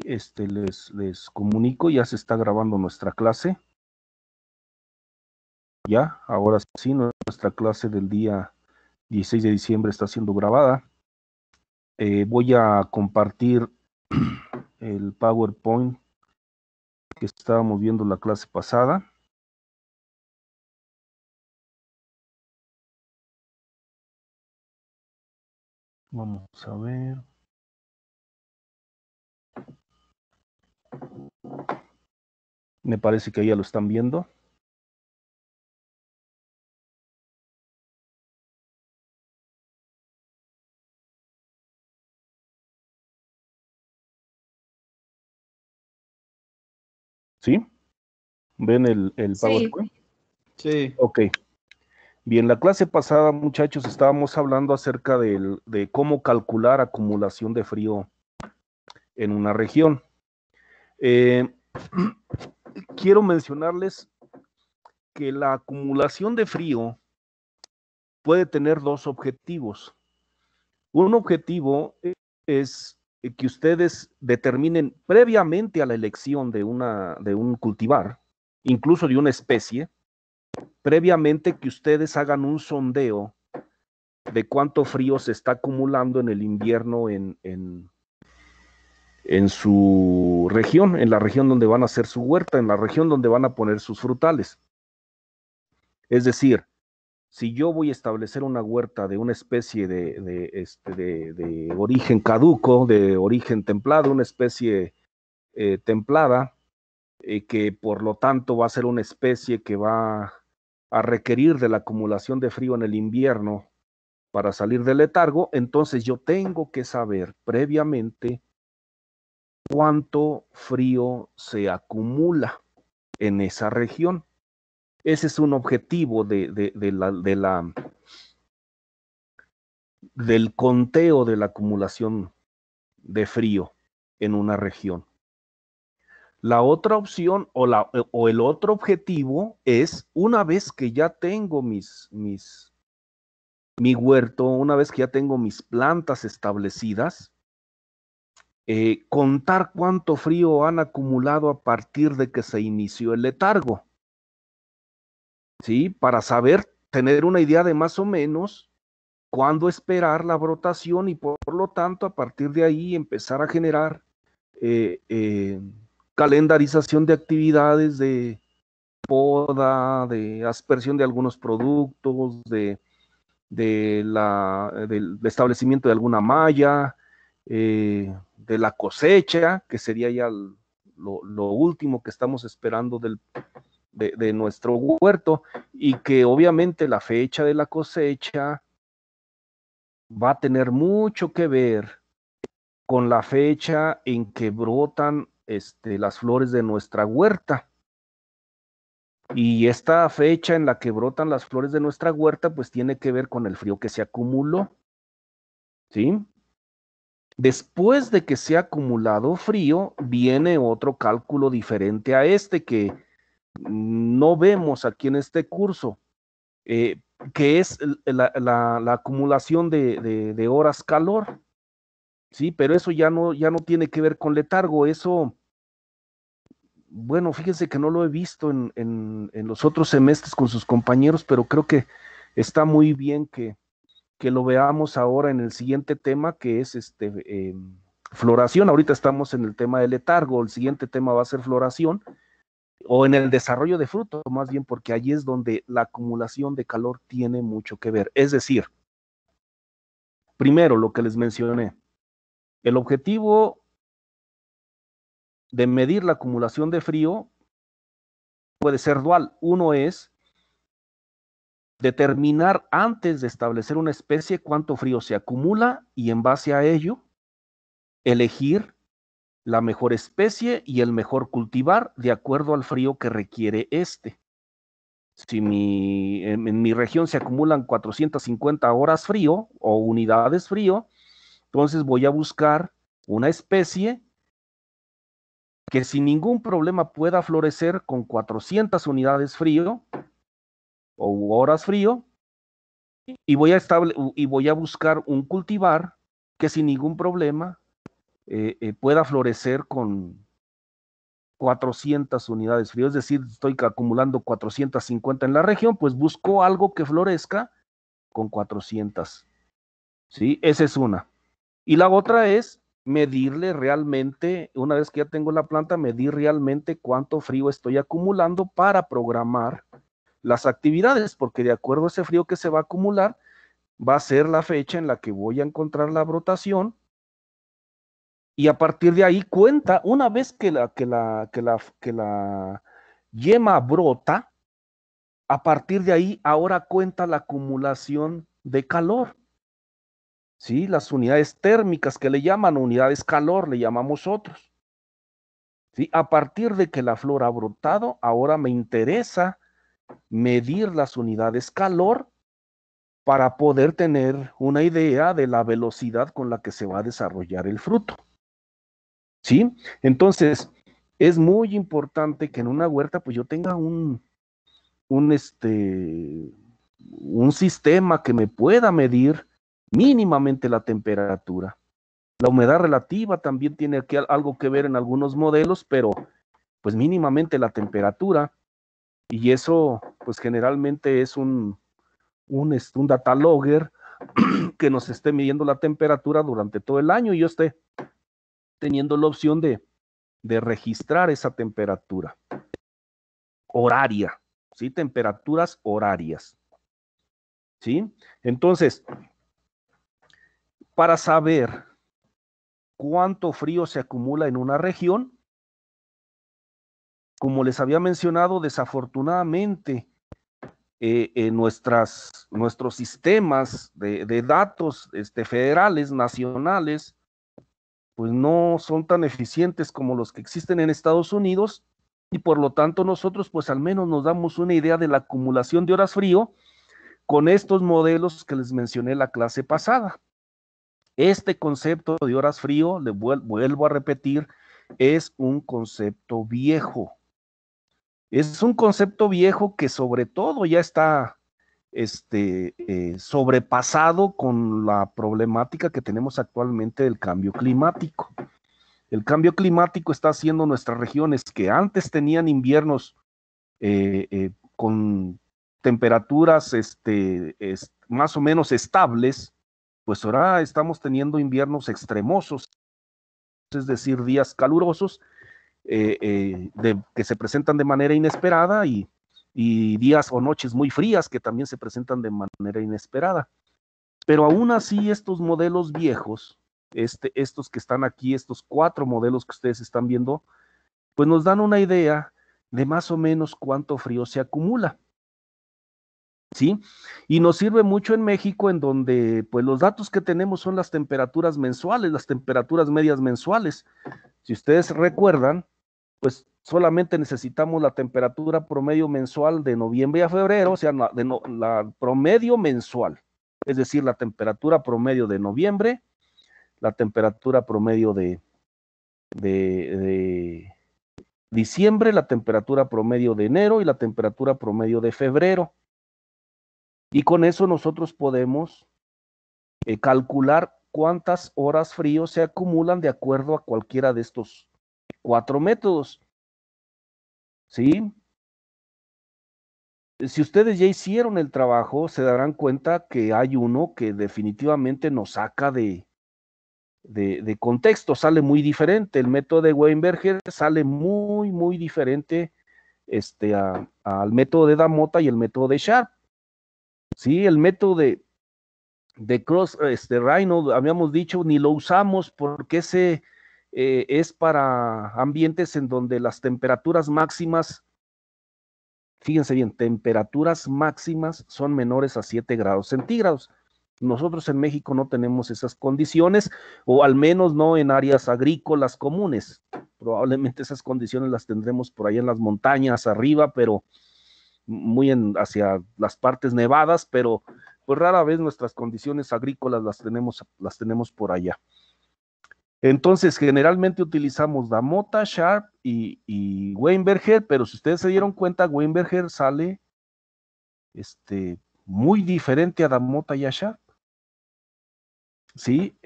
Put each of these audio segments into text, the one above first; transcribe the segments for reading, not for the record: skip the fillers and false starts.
les comunico, ya se está grabando nuestra clase. Ya, ahora sí, nuestra clase del día 16 de diciembre está siendo grabada. Voy a compartir el PowerPoint que estábamos viendo la clase pasada. Vamos a ver. Me parece que ya lo están viendo. ¿Sí? ¿Ven el PowerPoint? Sí. Ok. Bien, la clase pasada, muchachos, estábamos hablando acerca de cómo calcular acumulación de frío en una región. Quiero mencionarles que la acumulación de frío puede tener dos objetivos. Un objetivo es que ustedes determinen previamente a la elección de un cultivar, incluso de una especie, previamente que ustedes hagan un sondeo de cuánto frío se está acumulando en el invierno en su región, en la región donde van a hacer su huerta, en la región donde van a poner sus frutales. Es decir, si yo voy a establecer una huerta de una especie de origen caduco, de origen templado, una especie templada, que por lo tanto va a ser una especie que va a requerir de la acumulación de frío en el invierno para salir del letargo, entonces yo tengo que saber previamente cuánto frío se acumula en esa región. Ese es un objetivo del conteo de la acumulación de frío en una región. La otra opción o el otro objetivo es, una vez que ya tengo mi huerto, una vez que ya tengo mis plantas establecidas, contar cuánto frío han acumulado a partir de que se inició el letargo, ¿sí? Para saber, tener una idea de más o menos cuándo esperar la brotación y por lo tanto a partir de ahí empezar a generar calendarización de actividades de poda, de aspersión de algunos productos, del establecimiento de alguna malla, de la cosecha, que sería ya lo último que estamos esperando de nuestro huerto, y que obviamente la fecha de la cosecha va a tener mucho que ver con la fecha en que brotan las flores de nuestra huerta. Y esta fecha en la que brotan las flores de nuestra huerta, pues tiene que ver con el frío que se acumuló, ¿sí? Después de que se ha acumulado frío, viene otro cálculo diferente a este que no vemos aquí en este curso, que es la acumulación de horas calor, ¿sí? Pero eso ya no tiene que ver con letargo, eso, bueno, fíjense que no lo he visto en los otros semestres con sus compañeros, pero creo que está muy bien que lo veamos ahora en el siguiente tema, que es floración. Ahorita estamos en el tema de letargo, el siguiente tema va a ser floración, o en el desarrollo de fruto, más bien, porque allí es donde la acumulación de calor tiene mucho que ver. Es decir, primero, lo que les mencioné, el objetivo de medir la acumulación de frío puede ser dual. Uno es determinar antes de establecer una especie cuánto frío se acumula y en base a ello elegir la mejor especie y el mejor cultivar de acuerdo al frío que requiere este. Si en mi región se acumulan 450 horas frío o unidades frío, entonces voy a buscar una especie que sin ningún problema pueda florecer con 400 unidades frío o horas frío, y voy a buscar un cultivar que sin ningún problema pueda florecer con 400 unidades frío, es decir, estoy acumulando 450 en la región, pues busco algo que florezca con 400, ¿sí? Esa es una. Y la otra es medirle realmente, una vez que ya tengo la planta, medir realmente cuánto frío estoy acumulando para programar las actividades, porque de acuerdo a ese frío que se va a acumular, va a ser la fecha en la que voy a encontrar la brotación, y a partir de ahí cuenta, una vez que la yema brota, a partir de ahí ahora cuenta la acumulación de calor, ¿sí? Las unidades térmicas que le llaman unidades calor, le llamamos otros, ¿sí? A partir de que la flor ha brotado, ahora me interesa medir las unidades calor para poder tener una idea de la velocidad con la que se va a desarrollar el fruto, ¿sí? Entonces, es muy importante que en una huerta pues yo tenga un, un sistema que me pueda medir mínimamente la temperatura. La humedad relativa también tiene aquí algo que ver en algunos modelos, pero pues mínimamente la temperatura, y eso pues generalmente es un data logger que nos esté midiendo la temperatura durante todo el año y yo esté teniendo la opción de registrar esa temperatura horaria, ¿sí? Temperaturas horarias, ¿sí? Entonces, para saber cuánto frío se acumula en una región, como les había mencionado, desafortunadamente, nuestros sistemas de datos federales, nacionales, pues no son tan eficientes como los que existen en Estados Unidos, y por lo tanto nosotros pues al menos nos damos una idea de la acumulación de horas frío con estos modelos que les mencioné la clase pasada. Este concepto de horas frío, le vuelvo a repetir, es un concepto viejo. Es un concepto viejo que sobre todo ya está sobrepasado con la problemática que tenemos actualmente del cambio climático. El cambio climático está haciendo nuestras regiones que antes tenían inviernos con temperaturas más o menos estables, pues ahora estamos teniendo inviernos extremosos, es decir, días calurosos que se presentan de manera inesperada y días o noches muy frías que también se presentan de manera inesperada. Pero aún así estos modelos viejos, estos que están aquí, estos 4 modelos que ustedes están viendo, pues nos dan una idea de más o menos cuánto frío se acumula, ¿sí? Y nos sirve mucho en México, en donde pues los datos que tenemos son las temperaturas mensuales, las temperaturas medias mensuales. Si ustedes recuerdan, pues solamente necesitamos la temperatura promedio mensual de noviembre a febrero, o sea, la promedio mensual, es decir, la temperatura promedio de noviembre, la temperatura promedio de diciembre, la temperatura promedio de enero y la temperatura promedio de febrero. Y con eso nosotros podemos calcular cuántas horas frío se acumulan de acuerdo a cualquiera de estos 4 métodos, ¿sí? Si ustedes ya hicieron el trabajo, se darán cuenta que hay uno que definitivamente nos saca de contexto, sale muy diferente. El método de Weinberger sale muy diferente al método de Damota y el método de Sharp. Sí, el método de Cross Rhino, habíamos dicho, ni lo usamos porque ese es para ambientes en donde las temperaturas máximas, fíjense bien, temperaturas máximas son menores a 7 grados centígrados. Nosotros en México no tenemos esas condiciones, o al menos no en áreas agrícolas comunes. Probablemente esas condiciones las tendremos por ahí en las montañas arriba, pero muy hacia las partes nevadas, pero pues rara vez nuestras condiciones agrícolas las tenemos por allá. Entonces, generalmente utilizamos Damota, Sharp y Weinberger, pero si ustedes se dieron cuenta, Weinberger sale muy diferente a Damota y a Sharp. ¿Sí?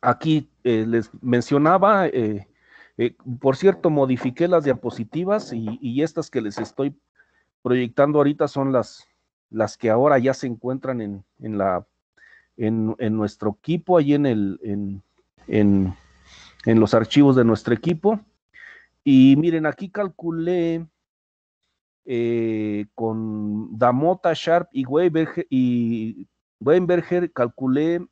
Aquí les mencionaba, por cierto, modifiqué las diapositivas y estas que les estoy proyectando ahorita son las que ahora ya se encuentran en nuestro equipo, ahí en los archivos de nuestro equipo. Y miren, aquí calculé con Damota, Sharp y Weinberger, calculé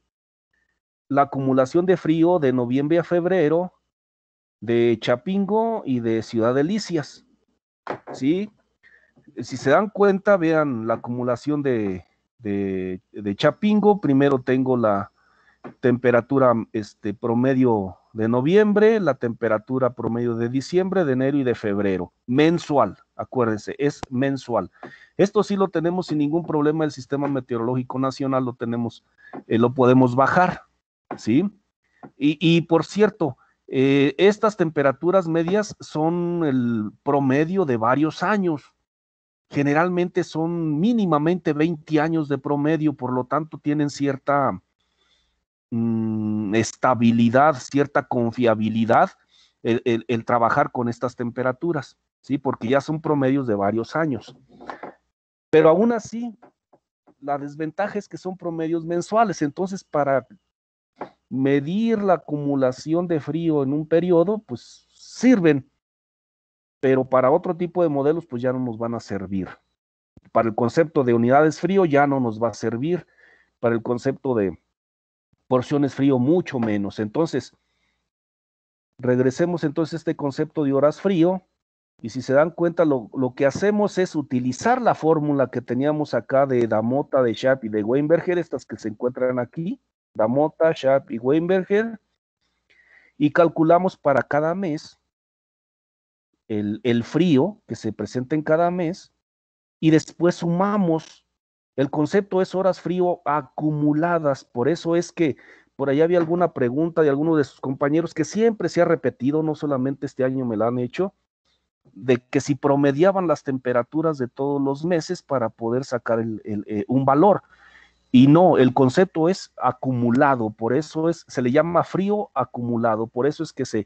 la acumulación de frío de noviembre a febrero de Chapingo y de Ciudad Delicias, ¿sí? Si se dan cuenta, vean la acumulación de Chapingo. Primero tengo la temperatura promedio de noviembre, la temperatura promedio de diciembre, de enero y de febrero. Mensual, acuérdense, es mensual. Esto sí lo tenemos sin ningún problema, el Sistema Meteorológico Nacional lo tenemos, lo podemos bajar, ¿sí? Y por cierto, estas temperaturas medias son el promedio de varios años. Generalmente son mínimamente 20 años de promedio, por lo tanto tienen cierta estabilidad, cierta confiabilidad el trabajar con estas temperaturas, ¿sí? Porque ya son promedios de varios años. Pero aún así, la desventaja es que son promedios mensuales, entonces para medir la acumulación de frío en un periodo, pues sirven, pero para otro tipo de modelos, pues ya no nos van a servir. Para el concepto de unidades frío ya no nos va a servir, para el concepto de porciones frío mucho menos. Entonces, regresemos entonces a este concepto de horas frío, y si se dan cuenta, lo que hacemos es utilizar la fórmula que teníamos acá de Damota, de Sharp y de Weinberger, estas que se encuentran aquí, Damota, Sharp y Weinberger, y calculamos para cada mes el frío que se presenta en cada mes, y después sumamos. El concepto es horas frío acumuladas, por eso es que por ahí había alguna pregunta de alguno de sus compañeros que siempre se ha repetido, no solamente este año me la han hecho, de que si promediaban las temperaturas de todos los meses para poder sacar un valor. Y no, el concepto es acumulado, por eso se le llama frío acumulado, por eso es que se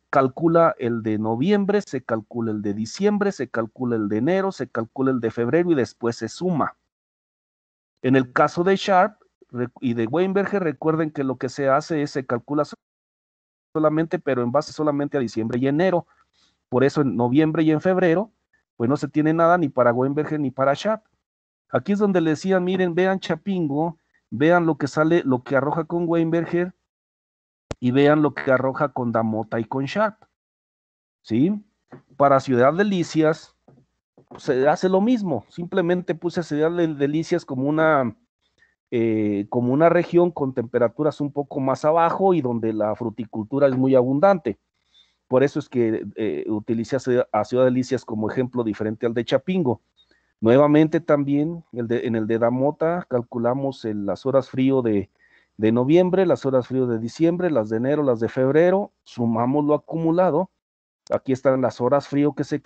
calcula el de noviembre, se calcula el de diciembre, se calcula el de enero, se calcula el de febrero y después se suma. En el caso de Sharp y de Weinberger, recuerden que lo que se hace es se calcula solamente, pero en base solamente a diciembre y enero. Por eso en noviembre y en febrero, pues no se tiene nada ni para Weinberger ni para Sharp. Aquí es donde le decían, miren, vean Chapingo, vean lo que sale, lo que arroja con Weinberger y vean lo que arroja con Damota y con Sharp, ¿sí? Para Ciudad Delicias se hace lo mismo, simplemente puse Ciudad Delicias como una región con temperaturas un poco más abajo y donde la fruticultura es muy abundante. Por eso es que utilicé a Ciudad Delicias como ejemplo diferente al de Chapingo. Nuevamente también en el de Damota calculamos las horas frío de noviembre, las horas frío de diciembre, las de enero, las de febrero, sumamos lo acumulado. Aquí están las horas frío que se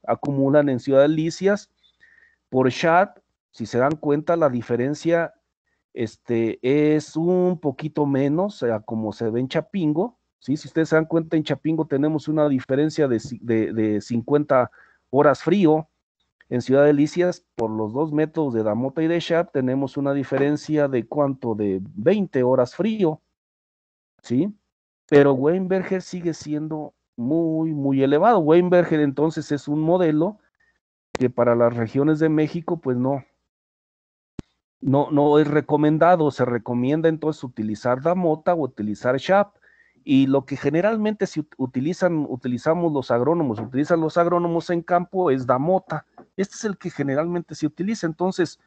acumulan en Ciudad Delicias. Por Sharp, si se dan cuenta, la diferencia es un poquito menos, o sea, como se ve en Chapingo, ¿sí? Si ustedes se dan cuenta, en Chapingo tenemos una diferencia de 50 horas frío. En Ciudad Delicias, por los dos métodos de Damota y de Sharp, tenemos una diferencia de ¿cuánto? De 20 horas frío, ¿sí? Pero Weinberger sigue siendo muy, muy elevado. Weinberger entonces es un modelo que para las regiones de México, pues no es recomendado. Se recomienda entonces utilizar Damota o utilizar Sharp. Y lo que generalmente utilizan los agrónomos en campo es Damota. Este es el que generalmente se utiliza. Entonces,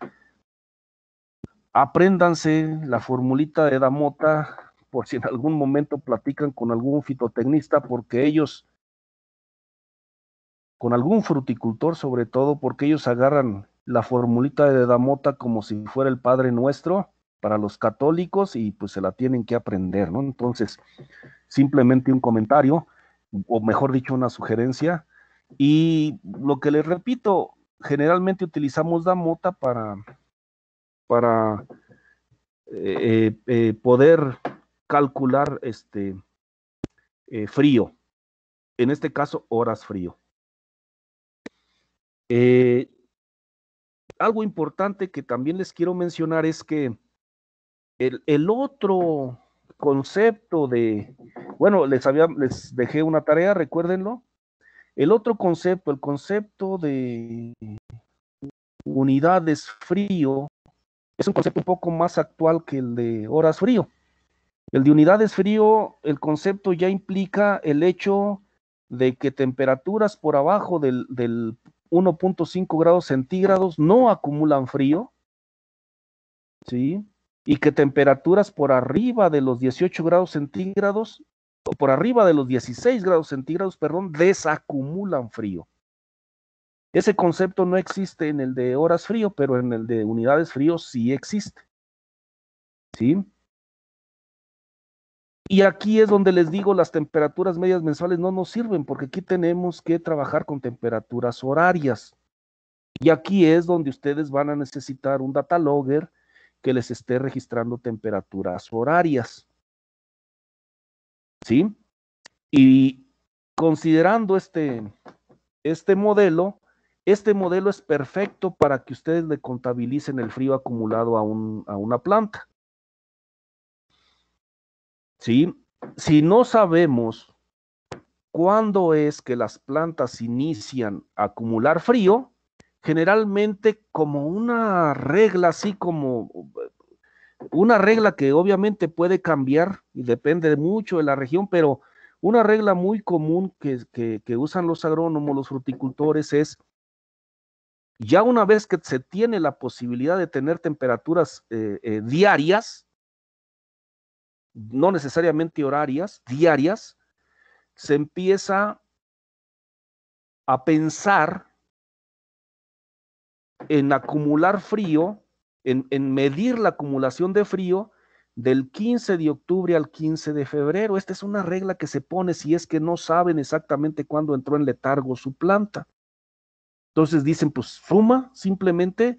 apréndanse la formulita de Damota por si en algún momento platican con algún fitotecnista, porque ellos, con algún fruticultor sobre todo, porque ellos agarran la formulita de Damota como si fuera el Padre Nuestro para los católicos y pues se la tienen que aprender, ¿no? Entonces, simplemente un comentario, o mejor dicho, una sugerencia. Y lo que les repito, generalmente utilizamos Damota para poder calcular frío, en este caso horas frío. Algo importante que también les quiero mencionar es que el otro concepto de, bueno, les dejé una tarea, recuérdenlo. El otro concepto, el concepto de unidades frío, es un concepto un poco más actual que el de horas frío. El de unidades frío, el concepto ya implica el hecho de que temperaturas por abajo del 1.5 grados centígrados no acumulan frío, ¿sí? Y que temperaturas por arriba de los 18 grados centígrados, o por arriba de los 16 grados centígrados, perdón, desacumulan frío. Ese concepto no existe en el de horas frío, pero en el de unidades frío sí existe, ¿sí? Y aquí es donde les digo, las temperaturas medias mensuales no nos sirven, porque aquí tenemos que trabajar con temperaturas horarias. Y aquí es donde ustedes van a necesitar un data logger que les esté registrando temperaturas horarias, ¿sí? Y considerando este modelo es perfecto para que ustedes le contabilicen el frío acumulado a una planta, ¿sí? Si no sabemos cuándo es que las plantas inician a acumular frío, generalmente como una regla, así como una regla que obviamente puede cambiar y depende mucho de la región, pero una regla muy común que usan los agrónomos, los fruticultores, es ya una vez que se tiene la posibilidad de tener temperaturas diarias, no necesariamente horarias, diarias, se empieza a pensar en acumular frío, en medir la acumulación de frío del 15 de octubre al 15 de febrero. Esta es una regla que se pone si es que no saben exactamente cuándo entró en letargo su planta. Entonces dicen, pues suma simplemente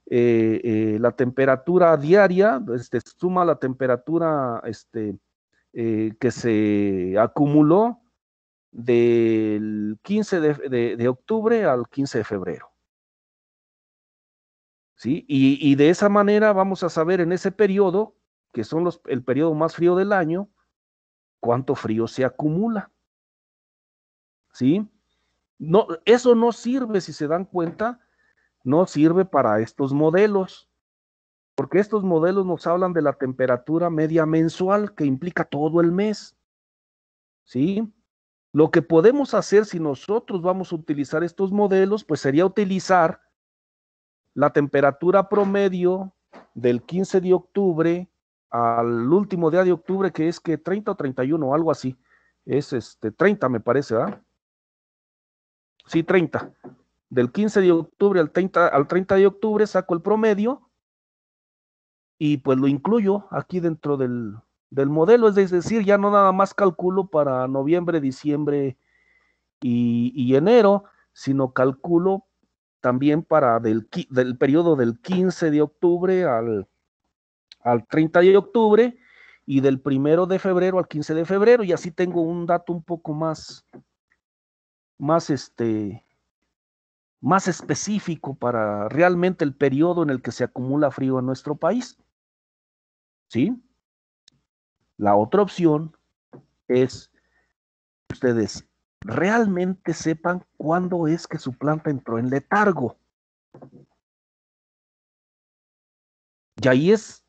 la temperatura diaria, suma la temperatura que se acumuló del 15 de octubre al 15 de febrero. ¿Sí? Y de esa manera vamos a saber en ese periodo, que son el periodo más frío del año, cuánto frío se acumula. ¿Sí? No, eso no sirve, si se dan cuenta, no sirve para estos modelos, porque estos modelos nos hablan de la temperatura media mensual, que implica todo el mes. ¿Sí? Lo que podemos hacer si nosotros vamos a utilizar estos modelos, pues sería utilizar la temperatura promedio del 15 de octubre al último día de octubre, que es que 30 o 31 o algo así. Es 30 me parece, ¿verdad? Sí, 30. Del 15 de octubre al 30 de octubre saco el promedio y pues lo incluyo aquí dentro del modelo, es decir, ya no nada más calculo para noviembre, diciembre y enero, sino calculo también para del periodo del 15 de octubre al 30 de octubre y del 1 de febrero al 15 de febrero, y así tengo un dato un poco más específico para realmente el periodo en el que se acumula frío en nuestro país. ¿Sí? La otra opción es que ustedes realmente sepan cuándo es que su planta entró en letargo. Y ahí es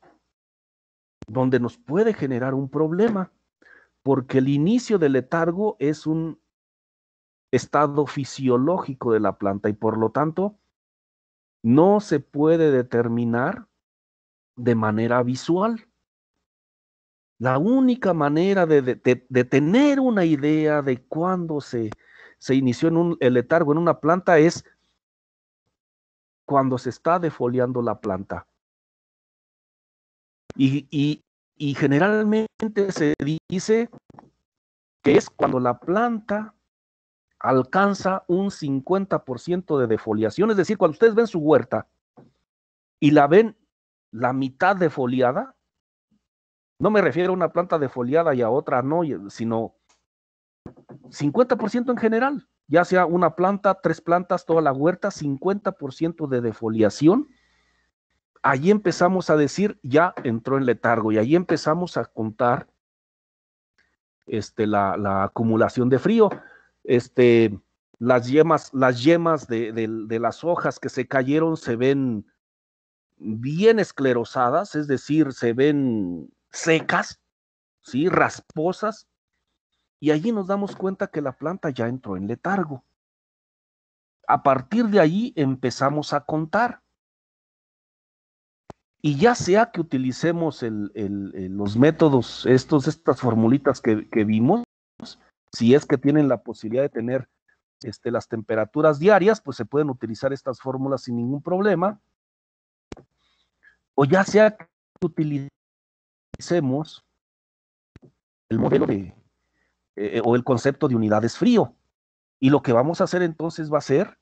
donde nos puede generar un problema, porque el inicio del letargo es un estado fisiológico de la planta y por lo tanto no se puede determinar de manera visual. La única manera de tener una idea de cuándo se inició el letargo en una planta es cuando se está defoliando la planta. Y generalmente se dice que es cuando la planta alcanza un 50% de defoliación, es decir, cuando ustedes ven su huerta y la ven la mitad defoliada, No me refiero a una planta defoliada y a otra no, sino 50% en general, ya sea una planta, 3 plantas, toda la huerta, 50% de defoliación. Allí empezamos a decir, ya entró en letargo, y allí empezamos a contar la acumulación de frío. Las yemas de las hojas que se cayeron se ven bien esclerosadas, es decir, se ven secas, ¿sí? Rasposas, y allí nos damos cuenta que la planta ya entró en letargo. A partir de ahí empezamos a contar. Y ya sea que utilicemos los métodos, estas formulitas que vimos, si es que tienen la posibilidad de tener las temperaturas diarias, pues se pueden utilizar estas fórmulas sin ningún problema. O ya sea que utilicemos el modelo o el concepto de unidades frío. Y lo que vamos a hacer entonces va a ser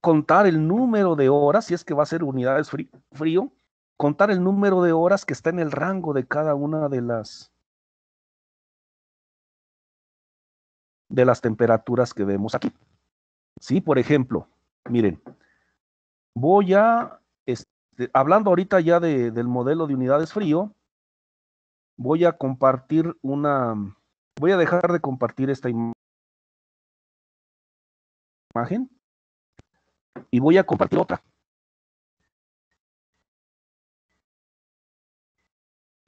contar el número de horas, si es que va a ser unidades frío, contar el número de horas que está en el rango de cada una de las temperaturas que vemos aquí. Sí, por ejemplo, miren, voy a, hablando ahorita ya del modelo de unidades frío, voy a compartir voy a dejar de compartir esta imagen y voy a compartir otra.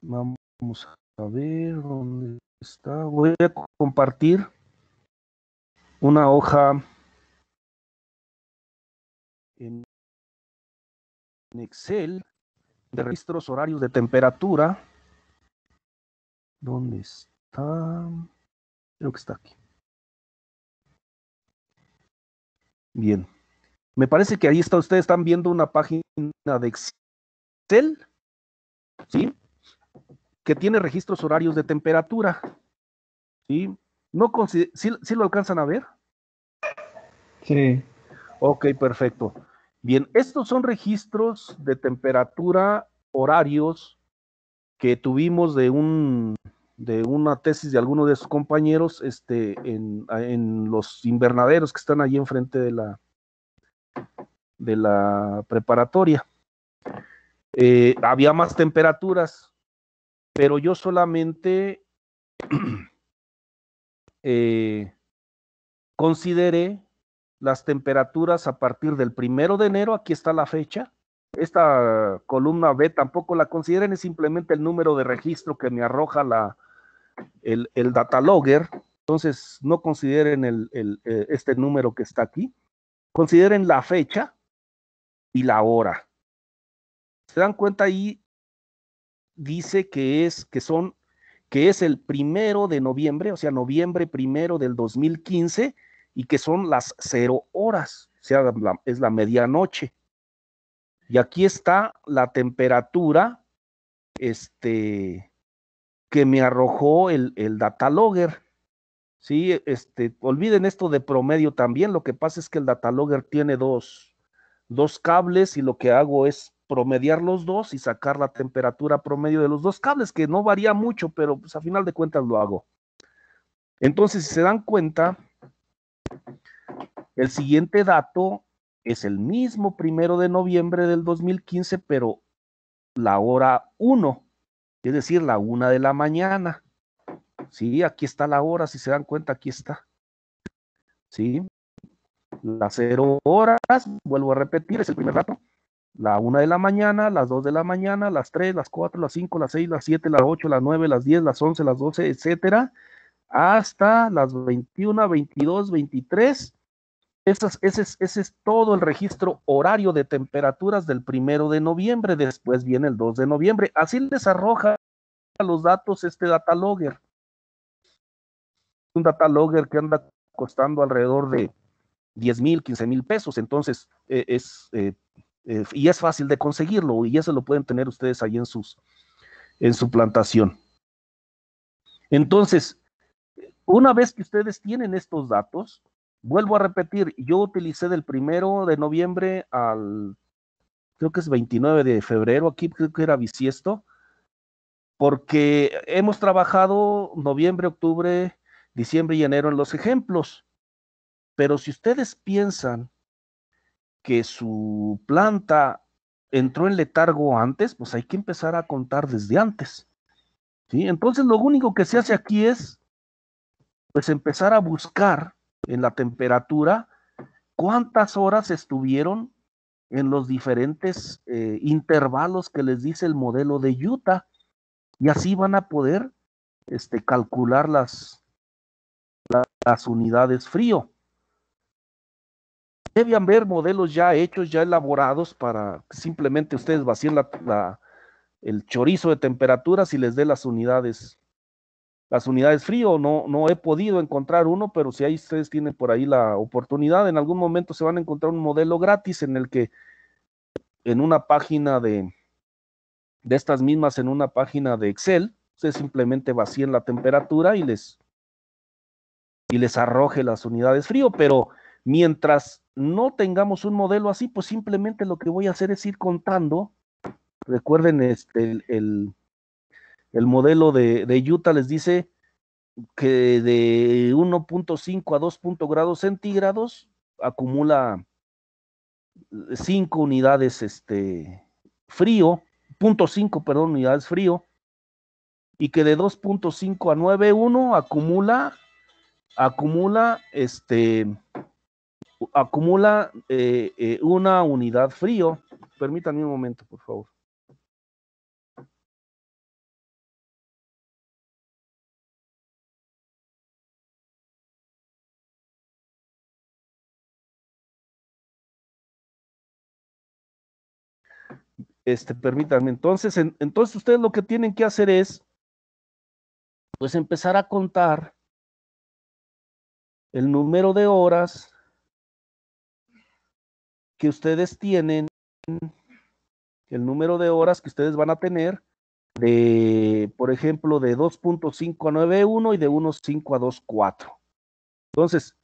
Vamos a ver dónde está. Voy a compartir una hoja en Excel de registros horarios de temperatura. ¿Dónde está? Creo que está aquí. Bien. Me parece que ahí está, ustedes están viendo una página de Excel, ¿sí? Que tiene registros horarios de temperatura, ¿sí? ¿Sí lo alcanzan a ver? Sí. Ok, perfecto. Bien, estos son registros de temperatura horarios que tuvimos de una tesis de alguno de sus compañeros en los invernaderos que están allí enfrente de la preparatoria. Había más temperaturas, pero yo solamente consideré las temperaturas a partir del 1 de enero, aquí está la fecha. Esta columna B tampoco la consideren, es simplemente el número de registro que me arroja el data logger. Entonces no consideren este número que está aquí, consideren la fecha y la hora. Se dan cuenta ahí, dice que es el 1 de noviembre, o sea, noviembre 1 del 2015, y que son las 0 horas, o sea, es la medianoche. Y aquí está la temperatura que me arrojó el data logger. Sí, olviden esto de promedio también. Lo que pasa es que el data logger tiene dos cables, y lo que hago es promediar los dos y sacar la temperatura promedio de los dos cables, que no varía mucho, pero pues a final de cuentas lo hago. Entonces, si se dan cuenta, el siguiente dato es el mismo 1 de noviembre del 2015, pero la hora 1, es decir, la 1 de la mañana. Sí, aquí está la hora, si se dan cuenta, aquí está. Sí, las 0 horas, vuelvo a repetir, es el primer dato. La 1 de la mañana, las 2 de la mañana, las 3, las 4, las 5, las 6, las 7, las 8, las 9, las 10, las 11, las 12, etcétera, hasta las 21, 22, 23. Ese es todo el registro horario de temperaturas del 1 de noviembre. Después viene el 2 de noviembre. Así les arroja los datos data logger. Un data logger que anda costando alrededor de 10,000, 15,000 pesos. Entonces, y es fácil de conseguirlo, y eso lo pueden tener ustedes ahí en su plantación. Entonces, una vez que ustedes tienen estos datos, vuelvo a repetir, yo utilicé del 1 de noviembre al creo que es 29 de febrero, aquí creo que era bisiesto, porque hemos trabajado noviembre, octubre, diciembre y enero en los ejemplos. Pero si ustedes piensan que su planta entró en letargo antes, pues hay que empezar a contar desde antes. ¿Sí? Entonces lo único que se hace aquí es pues empezar a buscar en la temperatura cuántas horas estuvieron en los diferentes intervalos que les dice el modelo de Utah, y así van a poder calcular las unidades frío. Debe haber modelos ya hechos, ya elaborados para simplemente ustedes vacíen el chorizo de temperaturas y les dé las unidades frío. No he podido encontrar uno, pero si ahí ustedes tienen por ahí la oportunidad, en algún momento se van a encontrar un modelo gratis en el que en una página de estas mismas, en una página de Excel, ustedes simplemente vacíen la temperatura y les arroje las unidades frío. Pero mientras no tengamos un modelo así, pues simplemente lo que voy a hacer es ir contando. Recuerden, el modelo de Utah les dice que de 1.5 a 2 grados centígrados acumula 5 unidades frío, 0.5, perdón, unidades frío, y que de 2.5 a 9.1 acumula una unidad frío. Permítanme un momento, por favor. Permítanme. Entonces ustedes lo que tienen que hacer es pues empezar a contar el número de horas que ustedes tienen, el número de horas que ustedes van a tener por ejemplo, de 2.5 a 9.1 y de 1.5 a 2.4. Entonces,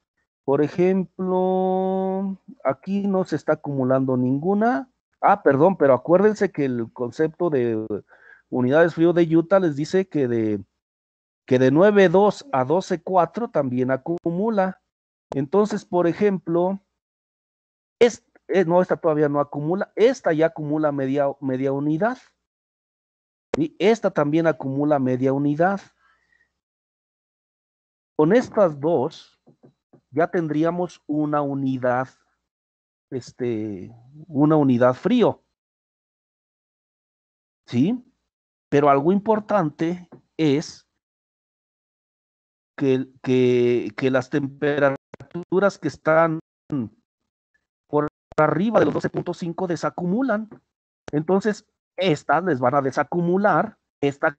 por ejemplo, aquí no se está acumulando ninguna. Perdón, pero acuérdense que el concepto de unidades frío de Utah les dice que de 9.2 a 12.4 también acumula. Entonces, por ejemplo, esta todavía no acumula, esta ya acumula media unidad. Y esta también acumula media unidad. Con estas dos ya tendríamos una unidad frío. ¿Sí? Pero algo importante es que las temperaturas que están por arriba de los 12.5 desacumulan. Entonces, estas les van a desacumular esta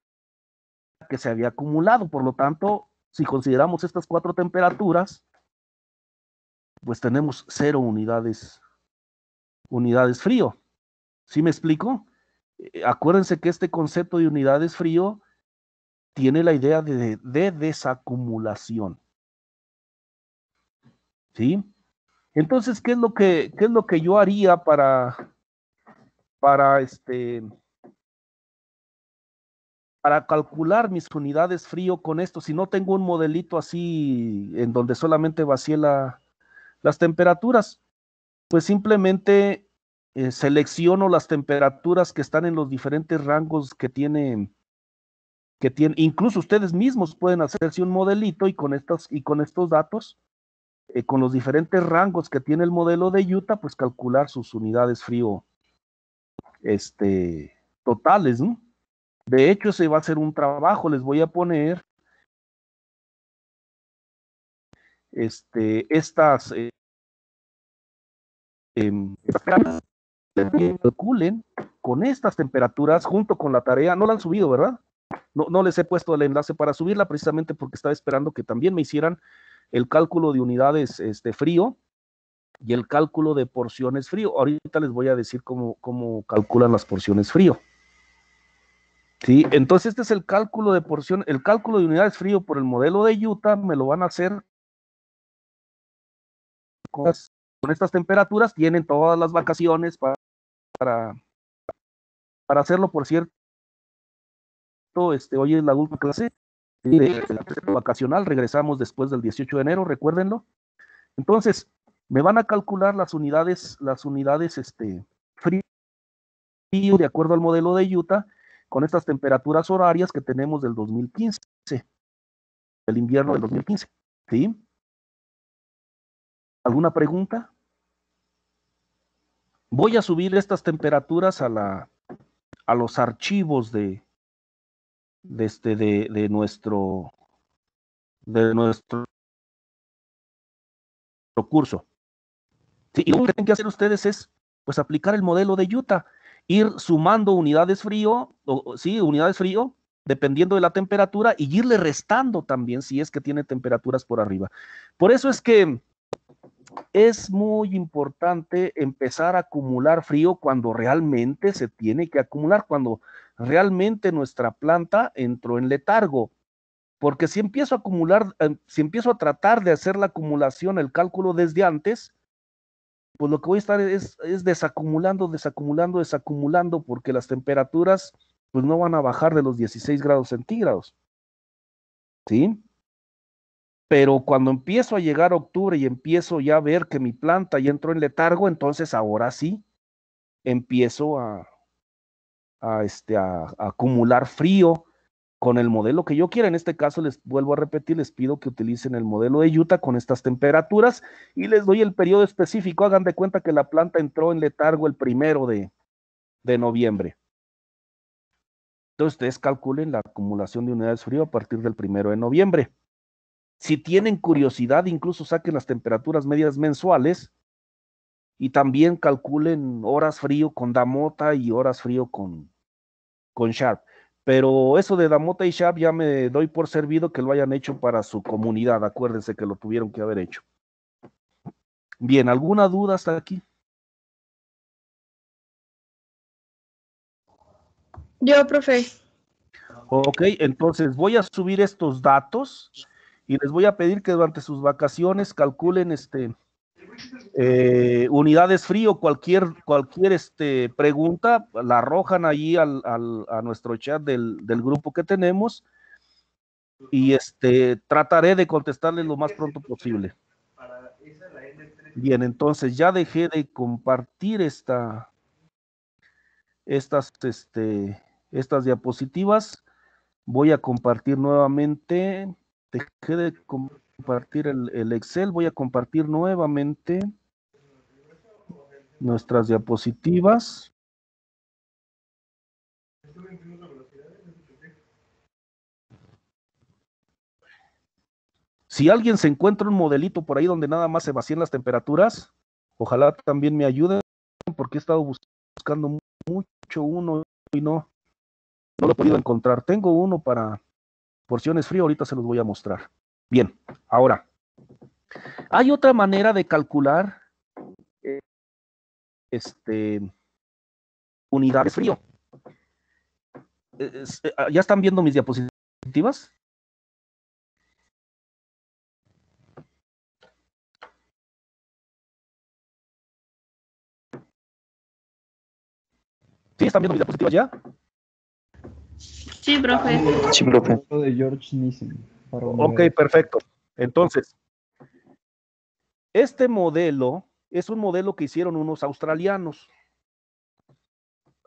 que se había acumulado. Por lo tanto, si consideramos estas 4 temperaturas, pues tenemos 0 unidades frío. ¿Sí me explico? Acuérdense que este concepto de unidades frío tiene la idea de desacumulación. ¿Sí? Entonces, ¿qué es lo que yo haría para calcular mis unidades frío con esto? Si no tengo un modelito así en donde solamente vacié las temperaturas, pues simplemente selecciono las temperaturas que están en los diferentes rangos que tiene, incluso ustedes mismos pueden hacerse un modelito y con estos datos, con los diferentes rangos que tiene el modelo de Utah, pues calcular sus unidades frío totales, ¿no? De hecho, ese va a ser un trabajo. Les voy a poner estas calculen con estas temperaturas junto con la tarea. No la han subido, ¿verdad? No les he puesto el enlace para subirla precisamente porque estaba esperando que también me hicieran el cálculo de unidades frío y el cálculo de porciones frío. Ahorita les voy a decir cómo calculan las porciones frío. Sí, entonces este es el cálculo de porción, el cálculo de unidades frío por el modelo de Utah. Me lo van a hacer con estas temperaturas. Tienen todas las vacaciones para para hacerlo, por cierto, hoy es la última clase de la vacacional, regresamos después del 18 de enero, recuérdenlo. Entonces, me van a calcular las unidades frío de acuerdo al modelo de Utah, con estas temperaturas horarias que tenemos del 2015, del invierno del 2015, ¿sí? ¿Alguna pregunta? Voy a subir estas temperaturas a los archivos de nuestro curso. Sí, y lo que tienen que hacer ustedes es, pues, aplicar el modelo de Utah, ir sumando unidades frío, unidades frío, dependiendo de la temperatura, y irle restando también si es que tiene temperaturas por arriba. Por eso es que es muy importante empezar a acumular frío cuando realmente se tiene que acumular, cuando realmente nuestra planta entró en letargo. Porque si empiezo a acumular, si empiezo a tratar de hacer la acumulación, el cálculo desde antes, pues lo que voy a estar es desacumulando, porque las temperaturas pues no van a bajar de los 16 grados centígrados, ¿sí? Pero cuando empiezo a llegar a octubre y empiezo ya a ver que mi planta ya entró en letargo, entonces ahora sí empiezo a acumular frío con el modelo que yo quiera. En este caso, les vuelvo a repetir, les pido que utilicen el modelo de Utah con estas temperaturas y les doy el periodo específico. Hagan de cuenta que la planta entró en letargo el 1 de noviembre. Entonces, ustedes calculen la acumulación de unidades frío a partir del 1 de noviembre. Si tienen curiosidad, incluso saquen las temperaturas medias mensuales y también calculen horas frío con Damota y horas frío con Sharp. Pero eso de Damota y Sharp ya me doy por servido que lo hayan hecho para su comunidad. Acuérdense que lo tuvieron que haber hecho. Bien, ¿alguna duda hasta aquí? Yo, profe. Ok, entonces voy a subir estos datos y les voy a pedir que durante sus vacaciones calculen unidades frío, cualquier pregunta, la arrojan ahí a nuestro chat del grupo que tenemos y trataré de contestarles lo más pronto posible. Bien, entonces ya dejé de compartir estas diapositivas. Voy a compartir nuevamente. Dejé de compartir el Excel. Voy a compartir nuevamente nuestras diapositivas. Si alguien se encuentra un modelito por ahí donde nada más se vacían las temperaturas, ojalá también me ayuden, porque he estado buscando mucho uno y no lo he podido encontrar. Tengo uno para porciones frío, ahorita se los voy a mostrar. Bien, ahora, hay otra manera de calcular unidades frío. ¿Ya están viendo mis diapositivas? ¿Sí están viendo mis diapositivas ya? Sí, profe. Sí, profe. De George Nissen. Ok, perfecto. Entonces, este modelo es un modelo que hicieron unos australianos.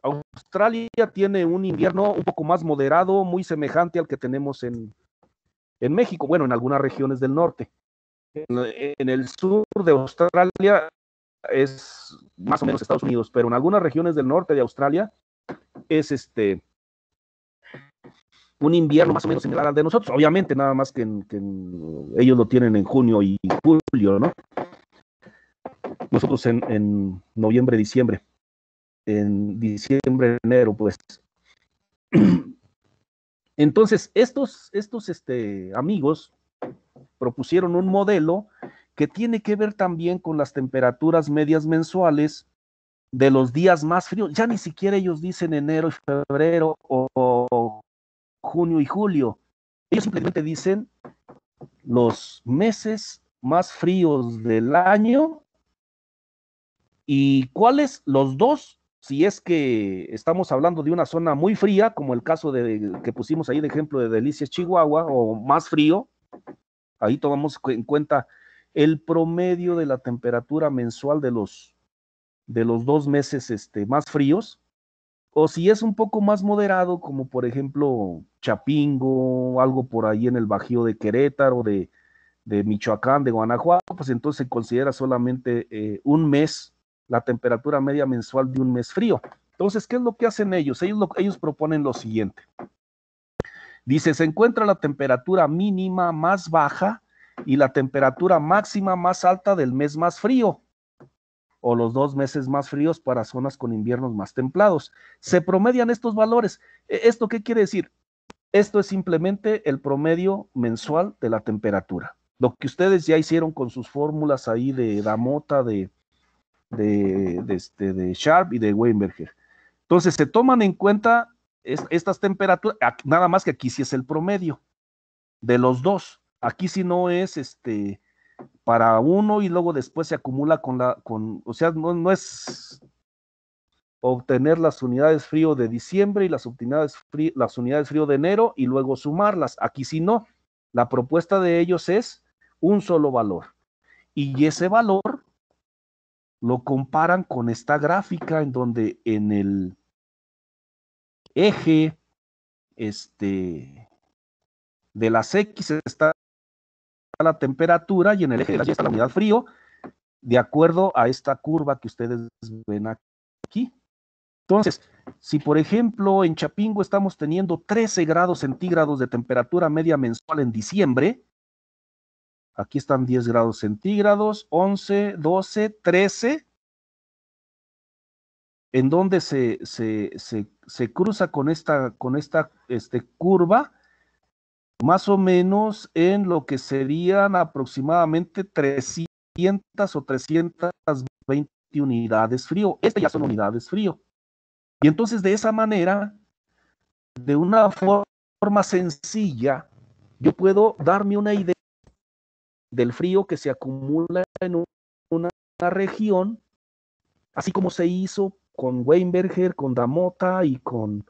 Australia tiene un invierno un poco más moderado, muy semejante al que tenemos en México, bueno, en algunas regiones del norte. En el sur de Australia es más o menos Estados Unidos, pero en algunas regiones del norte de Australia es un invierno más o menos similar al de nosotros, obviamente, nada más que ellos lo tienen en junio y julio, ¿no? Nosotros en noviembre, diciembre, en diciembre, enero, pues. Entonces, estos amigos propusieron un modelo que tiene que ver también con las temperaturas medias mensuales de los días más fríos. Ya ni siquiera ellos dicen enero y febrero o junio y julio. Ellos simplemente dicen los meses más fríos del año y cuáles, los dos si es que estamos hablando de una zona muy fría, como el caso que pusimos ahí de ejemplo de Delicias, Chihuahua, o más frío, ahí tomamos en cuenta el promedio de la temperatura mensual de los 2 meses más fríos, o si es un poco más moderado, como por ejemplo Chapingo, algo por ahí en el Bajío de Querétaro, de Michoacán, de Guanajuato, pues entonces se considera solamente un mes, la temperatura media mensual de un mes frío. Entonces, ¿qué es lo que hacen ellos? Ellos proponen lo siguiente. Dice, se encuentra la temperatura mínima más baja y la temperatura máxima más alta del mes más frío, o los 2 meses más fríos para zonas con inviernos más templados. Se promedian estos valores. ¿Esto qué quiere decir? Esto es simplemente el promedio mensual de la temperatura. Lo que ustedes ya hicieron con sus fórmulas ahí de Damota, de Sharp y de Weinberger. Entonces se toman en cuenta estas temperaturas, nada más que aquí sí es el promedio de los dos. Aquí sí no es para uno y luego después se acumula o sea, no es obtener las unidades frío de diciembre y las unidades frío de enero y luego sumarlas. Aquí sí no. La propuesta de ellos es un solo valor. Y ese valor lo comparan con esta gráfica en donde en el eje de las X está la temperatura y en el eje de las Y está la unidad frío, de acuerdo a esta curva que ustedes ven aquí. Entonces, si por ejemplo en Chapingo estamos teniendo 13 grados centígrados de temperatura media mensual en diciembre, aquí están 10 grados centígrados, 11, 12, 13, en donde se cruza con esta curva, más o menos en lo que serían aproximadamente 300 o 320 unidades frío. Ya son unidades frío. Y entonces de esa manera, de una forma sencilla, yo puedo darme una idea del frío que se acumula en una región, así como se hizo con Weinberger, con Damota y con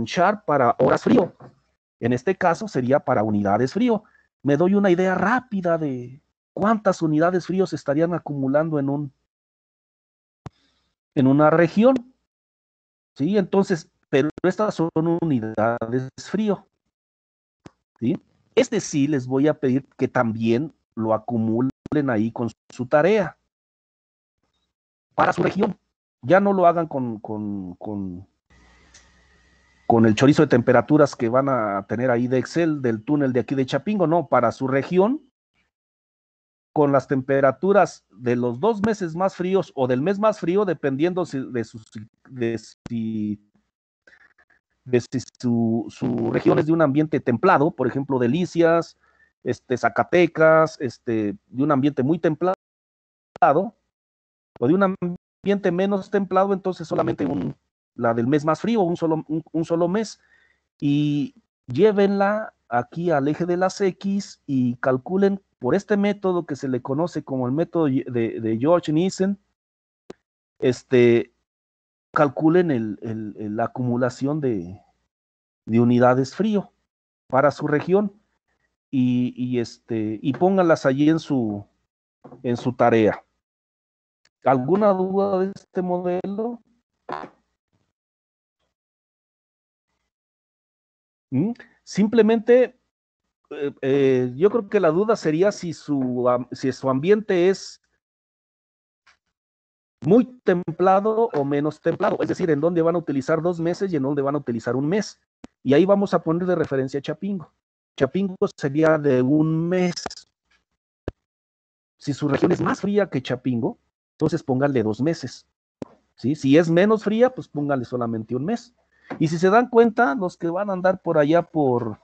Sharp para horas frío. En este caso sería para unidades frío. Me doy una idea rápida de cuántas unidades frío se estarían acumulando en una región. ¿Sí? Entonces, pero estas son unidades frío. ¿Sí? Sí les voy a pedir que también lo acumulen ahí con su tarea para su región. Ya no lo hagan con el chorizo de temperaturas que van a tener ahí de Excel, del túnel de aquí de Chapingo, no, para su región, con las temperaturas de los 2 meses más fríos o del mes más frío, dependiendo de si su región es de un ambiente templado, por ejemplo, Delicias, Zacatecas, de un ambiente muy templado, o de un ambiente menos templado, entonces solamente la del mes más frío, un solo mes, y llévenla aquí al eje de las X y calculen por este método que se le conoce como el método de George Nissen, calculen la acumulación de unidades frío para su región y pónganlas allí en su tarea. ¿Alguna duda de este modelo? Simplemente yo creo que la duda sería si su ambiente es muy templado o menos templado, es decir, en dónde van a utilizar 2 meses y en dónde van a utilizar un mes. Y ahí vamos a poner de referencia Chapingo. Chapingo sería de un mes. Si su región es más fría que Chapingo, entonces pónganle 2 meses. ¿Sí? Si es menos fría, pues pónganle solamente un mes. Y si se dan cuenta, los que van a andar por allá por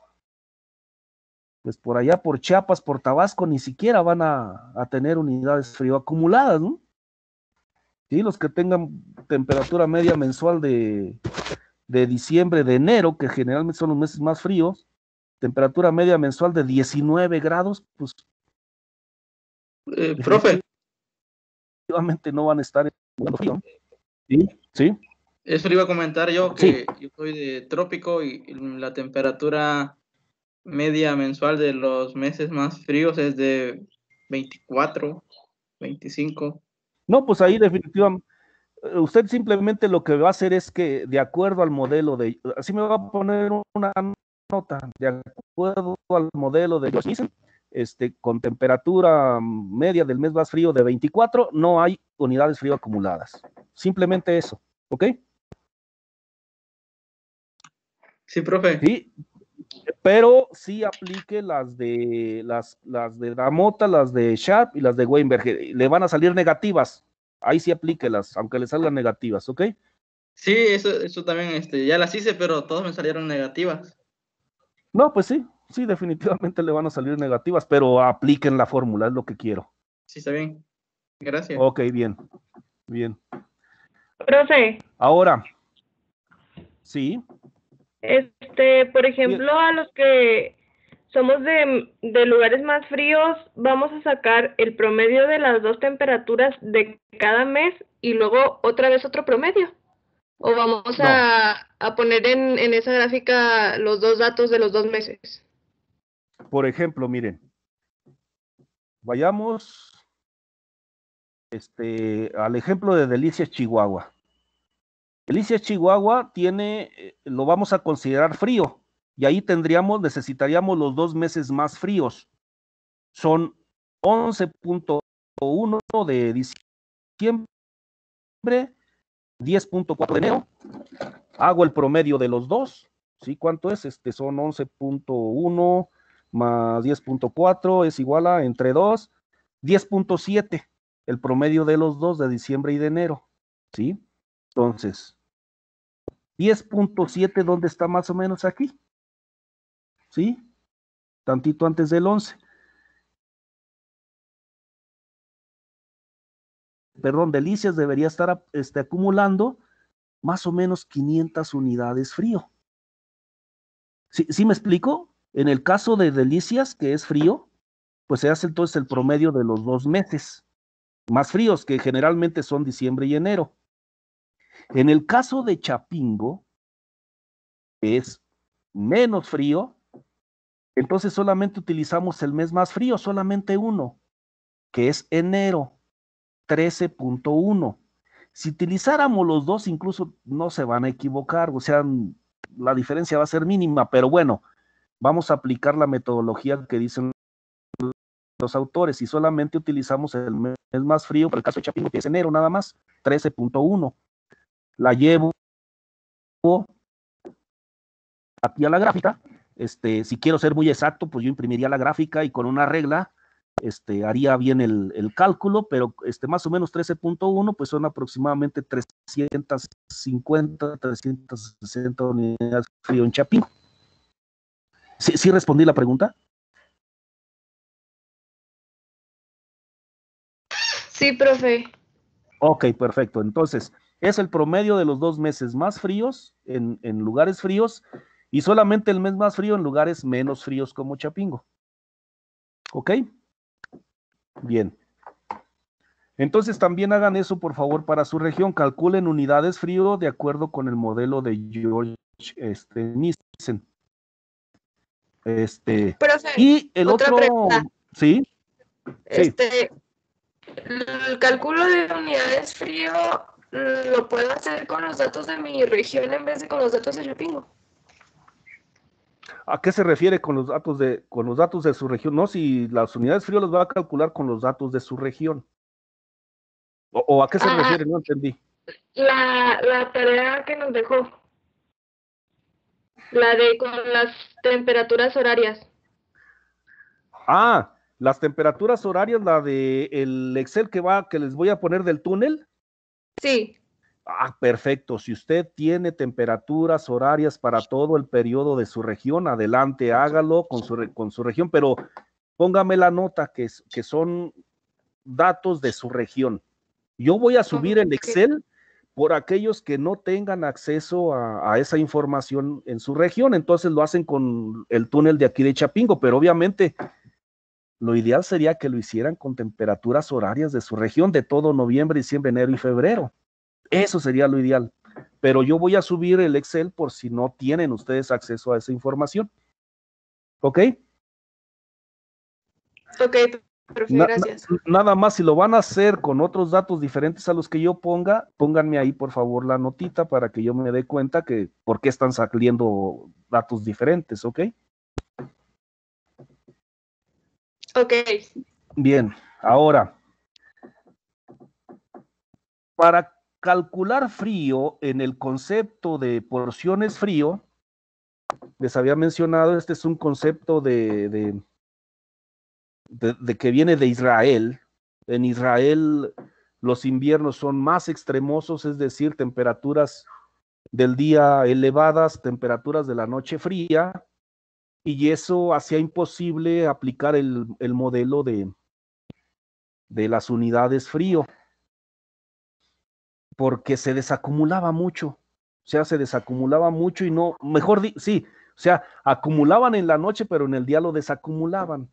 Chiapas, por Tabasco, ni siquiera van a tener unidades frío acumuladas, ¿no? ¿Sí? Los que tengan temperatura media mensual de diciembre, de enero, que generalmente son los meses más fríos, temperatura media mensual de 19 grados, pues profe, definitivamente no van a estar en frío. Sí, sí. Eso le iba a comentar yo, Sí. que yo soy de trópico y la temperatura media mensual de los meses más fríos es de 24, 25. No, pues ahí definitivamente, usted simplemente lo que va a hacer es que de acuerdo al modelo de, así me va a poner una nota, de acuerdo al modelo de George Mason, con temperatura media del mes más frío de 24, no hay unidades frío acumuladas. Simplemente eso, ¿ok? Sí, profe. Sí, pero sí aplique las de Damota, las de Sharp y las de Weinberg. Le van a salir negativas. Ahí sí aplíquelas, aunque le salgan negativas, ¿ok? Sí, eso también ya las hice, pero todas me salieron negativas. No, pues sí, definitivamente le van a salir negativas, pero apliquen la fórmula, es lo que quiero. Sí, está bien. Gracias. Ok, bien. Profe, Ahora, sí. por ejemplo, a los que somos de lugares más fríos, vamos a sacar el promedio de las dos temperaturas de cada mes y luego otra vez otro promedio. ¿O vamos No. a poner en esa gráfica los dos datos de los 2 meses? Por ejemplo, miren, vayamos al ejemplo de Delicias, Chihuahua. Delicias, Chihuahua lo vamos a considerar frío, y ahí necesitaríamos los 2 meses más fríos. Son 11.1 de diciembre, 10.4 de enero. Hago el promedio de los dos, ¿sí? ¿Cuánto es? Son 11.1 más 10.4 es igual a entre 2, 10.7, el promedio de los dos de diciembre y de enero, ¿sí? Entonces, 10.7, ¿dónde está más o menos aquí? ¿Sí? Tantito antes del 11. Perdón, Delicias debería estar acumulando más o menos 500 unidades frío. ¿Sí me explico? En el caso de Delicias, que es frío, pues se hace entonces el promedio de los 2 meses más fríos, que generalmente son diciembre y enero. En el caso de Chapingo, que es menos frío, entonces solamente utilizamos el mes más frío, solamente uno, que es enero, 13.1. Si utilizáramos los dos, incluso no se van a equivocar, o sea, la diferencia va a ser mínima, pero bueno, vamos a aplicar la metodología que dicen los autores y solamente utilizamos el mes más frío, para el caso de Chapingo, que es enero nada más, 13.1. La llevo aquí a la gráfica. Si quiero ser muy exacto, pues yo imprimiría la gráfica y con una regla haría bien el cálculo, pero más o menos 13.1, pues son aproximadamente 350, 360 unidades frío en Chapingo. ¿Sí respondí la pregunta? Sí, profe. Ok, perfecto. Entonces, es el promedio de los 2 meses más fríos en lugares fríos y solamente el mes más frío en lugares menos fríos como Chapingo. ¿Ok? Bien. Entonces también hagan eso, por favor, para su región. Calculen unidades frío de acuerdo con el modelo de George Nielsen. Profe, Y el otra otro, pregunta. ¿sí? Sí. El cálculo de unidades frío lo puedo hacer con los datos de mi región en vez de con los datos de Chapingo. ¿A qué se refiere con los datos de su región? No, si las unidades frío las va a calcular con los datos de su región. ¿O a qué se refiere? No entendí. La tarea que nos dejó. La de con las temperaturas horarias. Ah, las temperaturas horarias, la de el Excel que les voy a poner del túnel. Sí. Ah, perfecto. Si usted tiene temperaturas horarias para todo el periodo de su región, adelante, hágalo con su región, pero póngame la nota que son datos de su región. Yo voy a subir el Excel por aquellos que no tengan acceso a esa información en su región, entonces lo hacen con el túnel de aquí de Chapingo, pero obviamente lo ideal sería que lo hicieran con temperaturas horarias de su región de todo noviembre, diciembre, enero y febrero. Eso sería lo ideal. Pero yo voy a subir el Excel por si no tienen ustedes acceso a esa información. ¿Ok? Ok, profe, gracias. Nada más, si lo van a hacer con otros datos diferentes a los que yo ponga, pónganme ahí por favor la notita para que yo me dé cuenta que por qué están saliendo datos diferentes, ¿ok? Ok. Bien, ahora, para calcular frío en el concepto de porciones frío, les había mencionado, este es un concepto de que viene de Israel. En Israel los inviernos son más extremosos, es decir, temperaturas del día elevadas, temperaturas de la noche fría, y eso hacía imposible aplicar el modelo de las unidades frío, porque se desacumulaba mucho, o sea, se desacumulaba mucho y no, sí, o sea, acumulaban en la noche, pero en el día lo desacumulaban.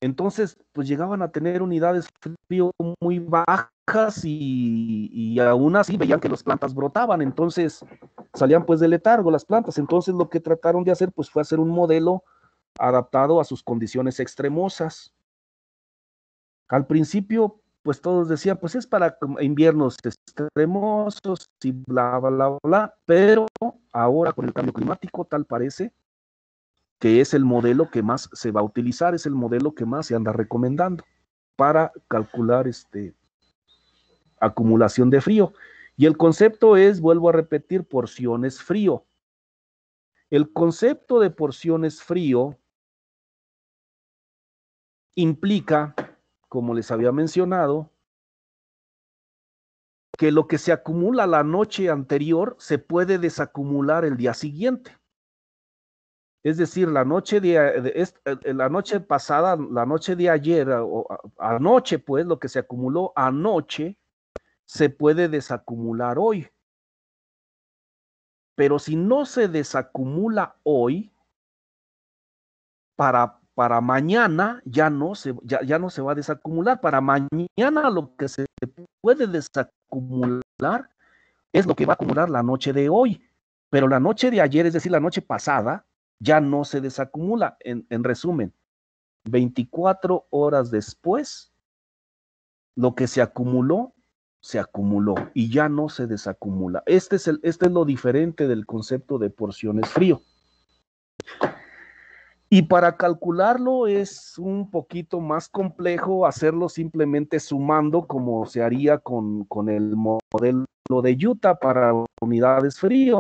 Entonces, pues llegaban a tener unidades frío muy bajas y aún así veían que las plantas brotaban, entonces salían pues de letargo las plantas. Entonces lo que trataron de hacer pues fue hacer un modelo adaptado a sus condiciones extremosas. Al principio pues todos decían pues es para inviernos extremosos y bla, bla, bla, pero ahora con el cambio climático tal parece que es el modelo que más se va a utilizar, es el modelo que más se anda recomendando para calcular acumulación de frío. Y el concepto es, vuelvo a repetir, porciones frío. El concepto de porciones frío implica, como les había mencionado, que lo que se acumula la noche anterior se puede desacumular el día siguiente. Es decir, la noche pasada, la noche de ayer, o anoche, pues, lo que se acumuló anoche, se puede desacumular hoy. Pero si no se desacumula hoy, para mañana ya no se va a desacumular. Para mañana lo que se puede desacumular es lo que va a acumular la noche de hoy. Pero la noche de ayer, es decir, la noche pasada, ya no se desacumula. En resumen, 24 horas después, lo que se acumuló y ya no se desacumula. Este es lo diferente del concepto de porciones frío. Y para calcularlo es un poquito más complejo hacerlo simplemente sumando como se haría con el modelo de Utah para unidades frío.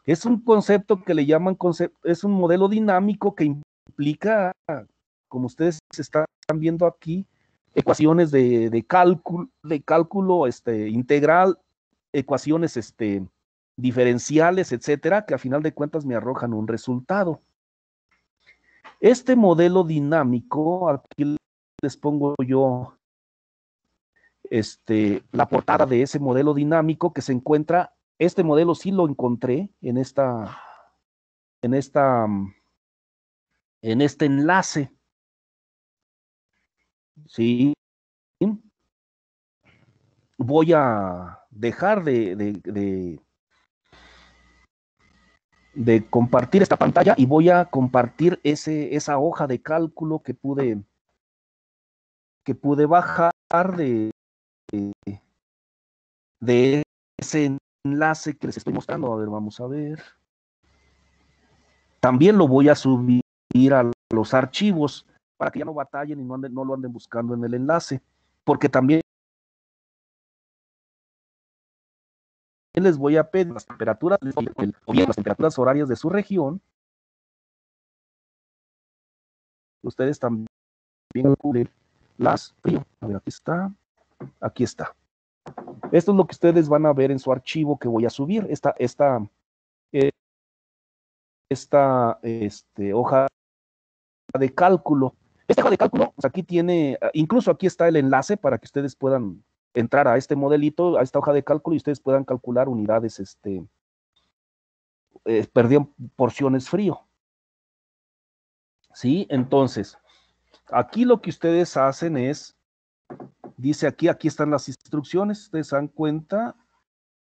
Es un concepto que le llaman es un modelo dinámico que implica, como ustedes están viendo aquí, ecuaciones de cálculo integral, ecuaciones diferenciales, etcétera, que a final de cuentas me arrojan un resultado. Este modelo dinámico, aquí les pongo yo la portada de ese modelo dinámico que se encuentra, este modelo sí lo encontré en este enlace. Sí. Voy a dejar de compartir esta pantalla y voy a compartir esa hoja de cálculo que pude bajar de ese enlace que les estoy mostrando. A ver, vamos a ver. También lo voy a subir a los archivos para que ya no batallen y no lo anden buscando en el enlace, porque también les voy a pedir las temperaturas, o bien las temperaturas horarias de su región. Ustedes también calculen las frío. A ver, aquí está. Aquí está. Esto es lo que ustedes van a ver en su archivo que voy a subir. Esta hoja de cálculo. Esta hoja de cálculo, pues aquí tiene, incluso aquí está el enlace para que ustedes puedan entrar a este modelito, a esta hoja de cálculo, y ustedes puedan calcular unidades, perdón, porciones frío. ¿Sí? Entonces, aquí lo que ustedes hacen es dice aquí están las instrucciones, ustedes se dan cuenta,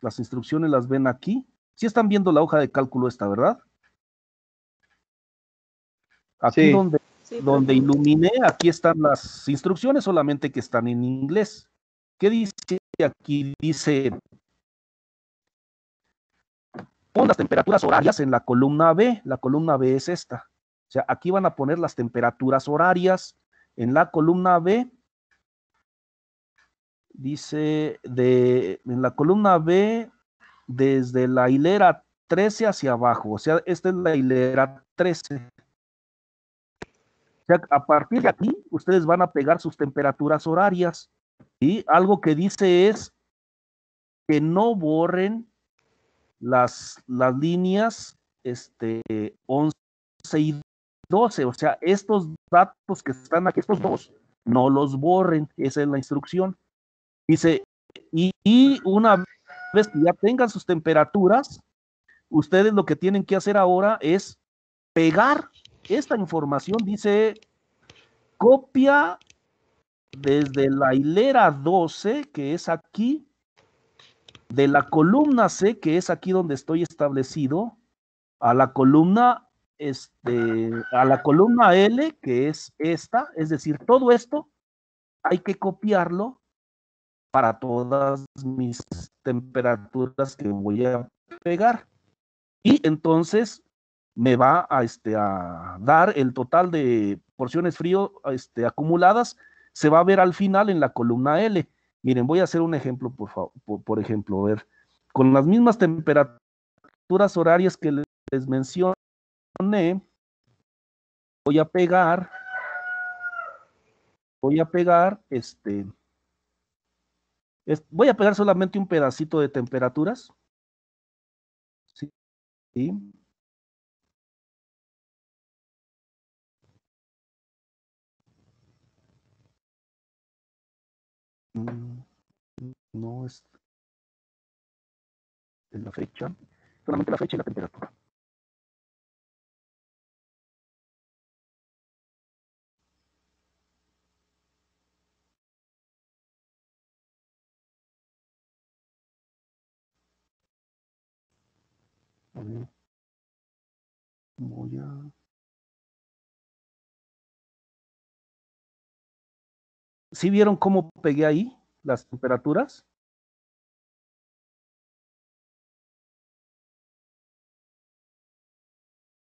las instrucciones las ven aquí. Sí están viendo la hoja de cálculo esta, ¿verdad? Aquí Sí. donde iluminé, aquí están las instrucciones, solamente que están en inglés. ¿Qué dice aquí? Dice, pon las temperaturas horarias en la columna B. La columna B es esta. O sea, aquí van a poner las temperaturas horarias en la columna B. Dice, en la columna B, desde la hilera 13 hacia abajo. O sea, esta es la hilera 13. O sea, a partir de aquí, ustedes van a pegar sus temperaturas horarias. Y algo que dice es que no borren las líneas 11 y 12. O sea, estos datos que están aquí, estos dos, no los borren. Esa es la instrucción. Dice, y una vez que ya tengan sus temperaturas, ustedes lo que tienen que hacer ahora es pegar esta información. Dice, copia desde la hilera 12, que es aquí, de la columna C, que es aquí donde estoy establecido, a la columna L, que es esta. Es decir, todo esto hay que copiarlo para todas mis temperaturas que voy a pegar. Y entonces me va a dar el total de porciones frío acumuladas. Se va a ver al final en la columna L. Miren, voy a hacer un ejemplo, por favor. Por ejemplo, a ver, con las mismas temperaturas horarias que les mencioné, voy a pegar, voy a pegar solamente un pedacito de temperaturas. ¿Sí? ¿Sí? No es la fecha, solamente la fecha y la temperatura. A ver, voy a... ¿Sí vieron cómo pegué ahí las temperaturas?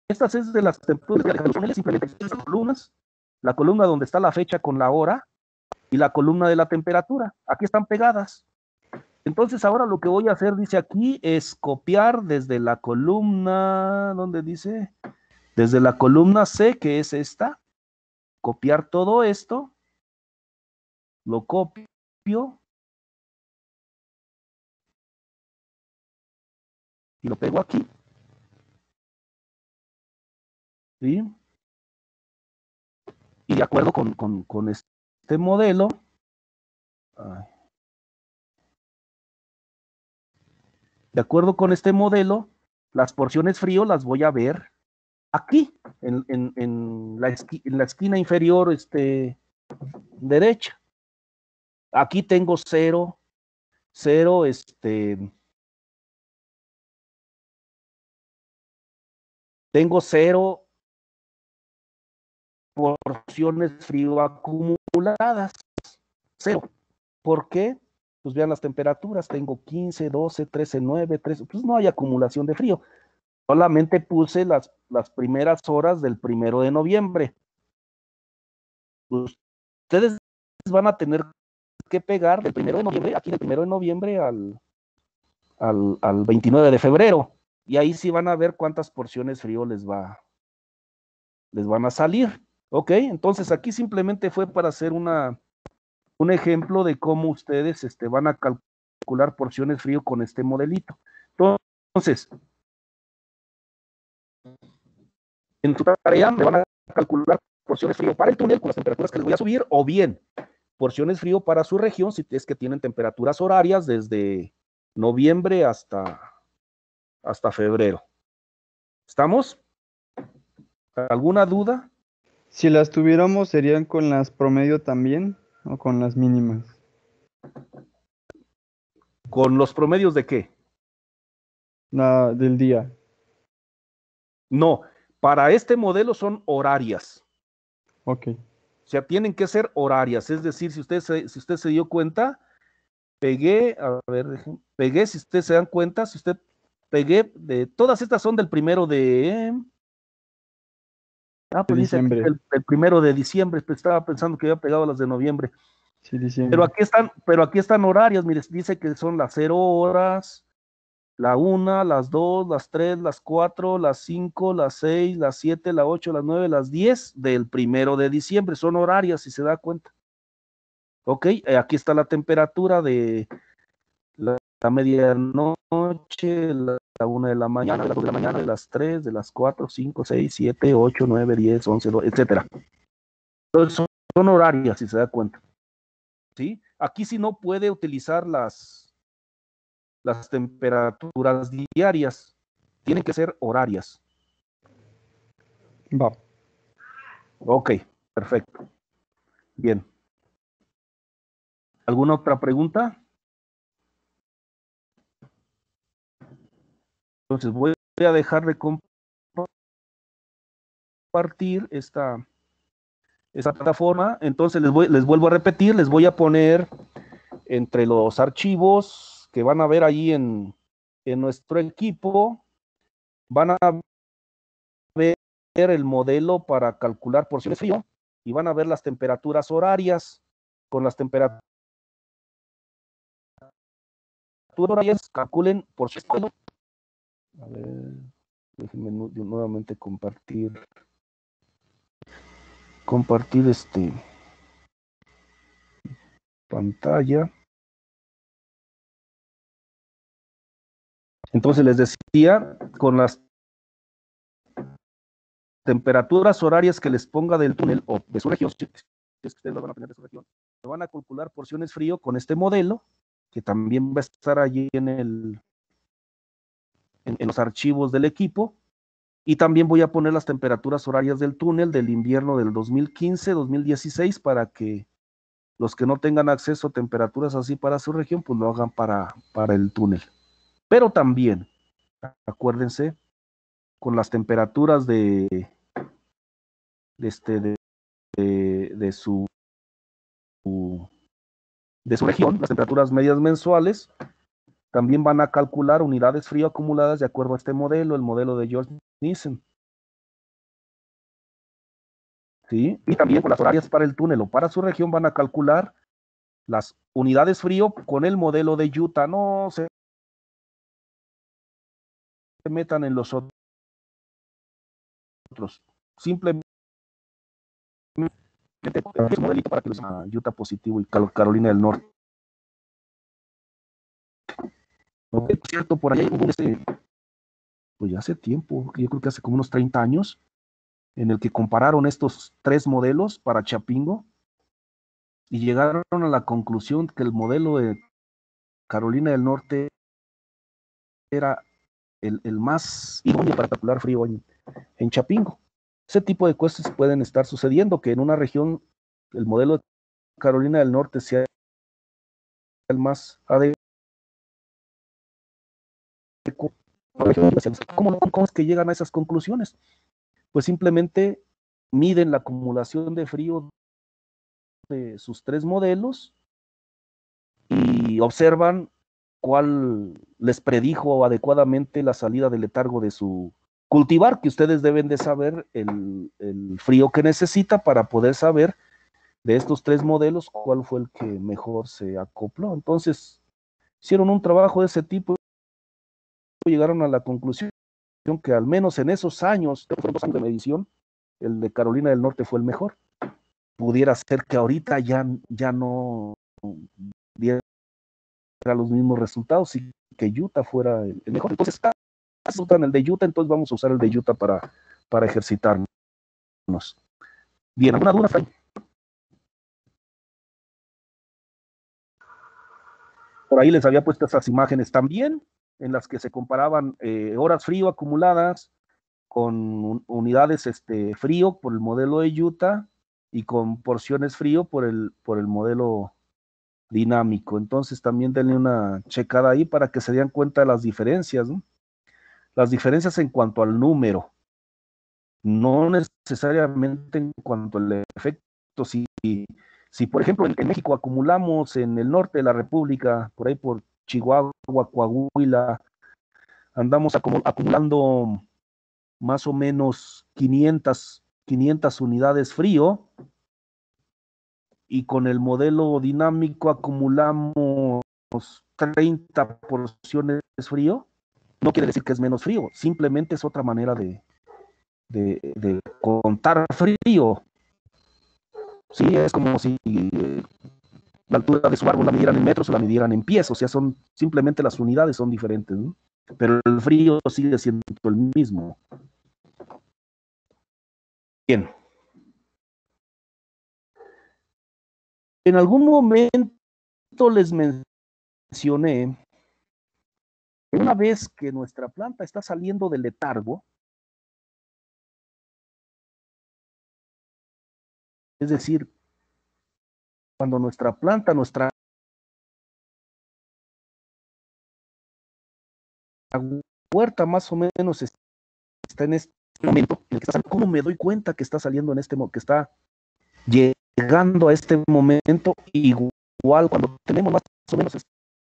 Estas es de las temperaturas de simplemente columnas, la columna donde está la fecha con la hora y la columna de la temperatura. Aquí están pegadas. Entonces ahora lo que voy a hacer, dice aquí, es copiar desde la columna, ¿dónde dice? Desde la columna C, que es esta, copiar todo esto, lo copio y lo pego aquí. ¿Sí? Y de acuerdo con este modelo, de acuerdo con este modelo, las porciones frío las voy a ver aquí, en la esquina inferior derecha. Aquí tengo 0, tengo 0 porciones frío acumuladas. 0. ¿Por qué? Pues vean las temperaturas, tengo 15, 12, 13, 9, 13, pues no hay acumulación de frío. Solamente puse las primeras horas del 1 de noviembre. Ustedes van a tener que pegar del 1 de noviembre, aquí del 1 de noviembre al 29 de febrero. Y ahí sí van a ver cuántas porciones frío les van a salir. Ok, entonces aquí simplemente fue para hacer un ejemplo de cómo ustedes van a calcular porciones frío con este modelito. Entonces, en tu tarea me van a calcular porciones frío para el túnel con las temperaturas que les voy a subir, o bien porciones frío para su región, si es que tienen temperaturas horarias desde noviembre hasta febrero. ¿Estamos? ¿Alguna duda? Si las tuviéramos, ¿serían con las promedio también o con las mínimas? ¿Con los promedios de qué? Del día. No, para este modelo son horarias. Ok. O sea, tienen que ser horarias. Es decir, si usted se dio cuenta, pegué, a ver, pegué, si ustedes se dan cuenta, si usted pegué, todas estas son del primero de... De pues dice aquí diciembre. el primero de diciembre, pues estaba pensando que había pegado las de noviembre. Sí, diciembre. Pero aquí están horarias, mire, dice que son las 0 horas, la 1, las 2, las 3, las 4, las 5, las 6, las 7, las 8, las 9, las 10 del primero de diciembre, son horarias, si se da cuenta. Ok, aquí está la temperatura de la medianoche, la 1 de la mañana, de las 2 de la mañana, de las 3, de las 4, 5, 6, 7, 8, 9, 10, 11, 12, etcétera. Entonces son horarias, si se da cuenta. ¿Sí? Aquí sí no puede utilizar las temperaturas diarias, tienen que ser horarias. Va. Ok, perfecto. Bien. ¿Alguna otra pregunta? Entonces voy a dejar de compartir esta plataforma. Entonces les vuelvo a repetir, les voy a poner entre los archivos que van a ver ahí en nuestro equipo, van a ver el modelo para calcular porciones frío y van a ver las temperaturas horarias. Con las temperaturas horarias calculen porciones frío. A ver, déjenme nuevamente compartir pantalla. Entonces les decía, con las temperaturas horarias que les ponga del túnel o de su región, si es que ustedes lo van a tener de su región, se van a calcular porciones frío con este modelo, que también va a estar allí en los archivos del equipo, y también voy a poner las temperaturas horarias del túnel del invierno del 2015-2016 para que los que no tengan acceso a temperaturas así para su región, pues lo hagan para el túnel. Pero también, acuérdense, con las temperaturas de su región, las temperaturas medias mensuales, también van a calcular unidades frío acumuladas de acuerdo a este modelo, el modelo de George Nissen. ¿Sí? Y también con las horarias para el túnel o para su región van a calcular las unidades frío con el modelo de Utah. No se metan en los otros. Simplemente es un modelito para que los Utah positivo y Carolina del Norte. ¿No? Es cierto, por ahí hubo pues ya hace tiempo, yo creo que hace como unos 30 años, en el que compararon estos tres modelos para Chapingo y llegaron a la conclusión que el modelo de Carolina del Norte era el más idóneo para calcular frío en Chapingo. Ese tipo de cosas pueden estar sucediendo, que en una región el modelo de Carolina del Norte sea el más adecuado. ¿Cómo es que llegan a esas conclusiones? Pues simplemente miden la acumulación de frío de sus tres modelos y observan cuál les predijo adecuadamente la salida del letargo de su cultivar, que ustedes deben de saber el frío que necesita para poder saber de estos tres modelos cuál fue el que mejor se acopló. Entonces, hicieron un trabajo de ese tipo y llegaron a la conclusión que al menos en esos años, fueron 2 años de medición, el de Carolina del Norte fue el mejor. Pudiera ser que ahorita ya no diera los mismos resultados y que Utah fuera el mejor. Entonces, usan el de Utah, entonces vamos a usar el de Utah para ejercitarnos. Bien, ¿alguna duda, Frank? Por ahí les había puesto esas imágenes también, en las que se comparaban horas frío acumuladas con unidades frío por el modelo de Utah y con porciones frío por el modelo dinámico. Entonces también denle una checada ahí para que se den cuenta de las diferencias, ¿no? Las diferencias en cuanto al número, no necesariamente en cuanto al efecto. Si por ejemplo en México acumulamos en el norte de la República, por ahí por Chihuahua, Coahuila, andamos acumulando más o menos 500 unidades frío, y con el modelo dinámico acumulamos 30 porciones frío, no quiere decir que es menos frío, simplemente es otra manera de contar frío. Sí, es como si la altura de su árbol la midieran en metros o la midieran en pies, o sea, simplemente las unidades son diferentes, ¿no? Pero el frío sigue siendo el mismo. Bien. En algún momento les mencioné que una vez que nuestra planta está saliendo del letargo, es decir, cuando nuestra planta, nuestra huerta más o menos está en este momento, en el que está, ¿cómo me doy cuenta que está saliendo en este momento, que está llegando a este momento? Igual cuando tenemos más o menos el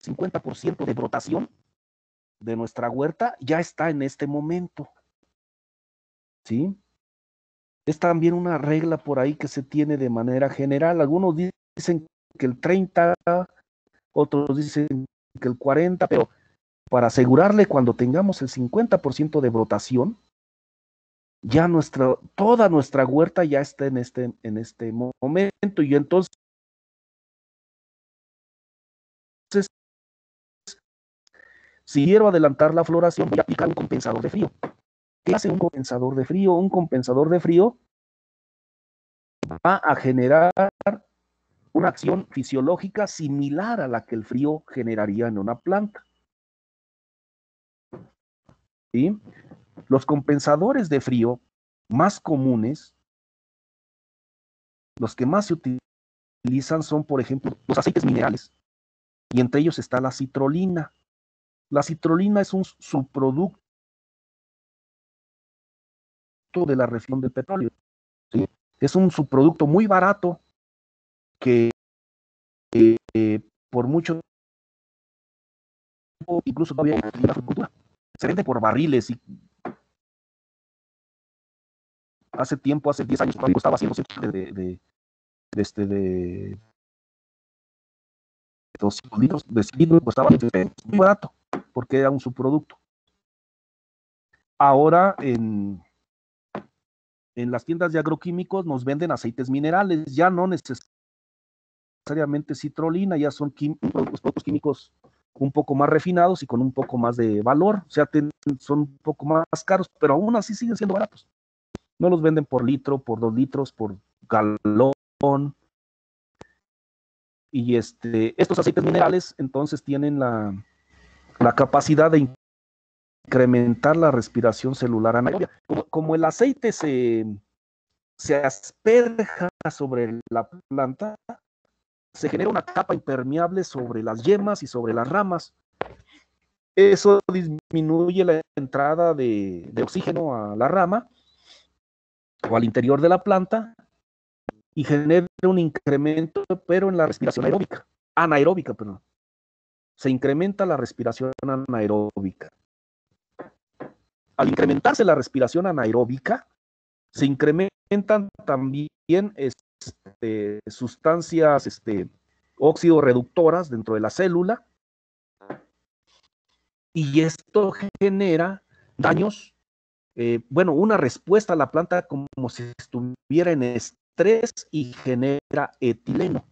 50% de brotación de nuestra huerta, ya está en este momento, ¿sí? Es también una regla por ahí que se tiene de manera general. Algunos dicen que el 30, otros dicen que el 40, pero para asegurarle, cuando tengamos el 50% de brotación, ya toda nuestra huerta ya está en este momento, y entonces si quiero adelantar la floración, voy a aplicar un compensador de frío. ¿Qué hace un compensador de frío? Un compensador de frío va a generar una acción fisiológica similar a la que el frío generaría en una planta. ¿Sí? Los compensadores de frío más comunes, los que más se utilizan son, por ejemplo, los aceites minerales, y entre ellos está la citrulina. La citrulina es un subproducto de la refinación del petróleo, ¿sí? Es un subproducto muy barato que por mucho tiempo, incluso todavía en la agricultura, se vende por barriles, y hace 10 años todavía costaba 100 de 200 litros, de 100 litros costaba muy barato, porque era un subproducto. Ahora en las tiendas de agroquímicos nos venden aceites minerales, ya no necesariamente citrulina, ya son productos químicos un poco más refinados y con un poco más de valor, o sea, son un poco más caros, pero aún así siguen siendo baratos. No los venden por litro, por 2 litros, por galón. Y estos aceites minerales entonces tienen la capacidad de incrementar la respiración celular anaerobia. Como el aceite se asperja sobre la planta, se genera una capa impermeable sobre las yemas y sobre las ramas. Eso disminuye la entrada de oxígeno a la rama o al interior de la planta, y genera un incremento, pero en la respiración anaeróbica, perdón. Se incrementa la respiración anaeróbica. Al incrementarse la respiración anaeróbica, se incrementan también sustancias óxido-reductoras dentro de la célula, y esto genera daños, una respuesta a la planta como si estuviera en estrés, y genera etileno.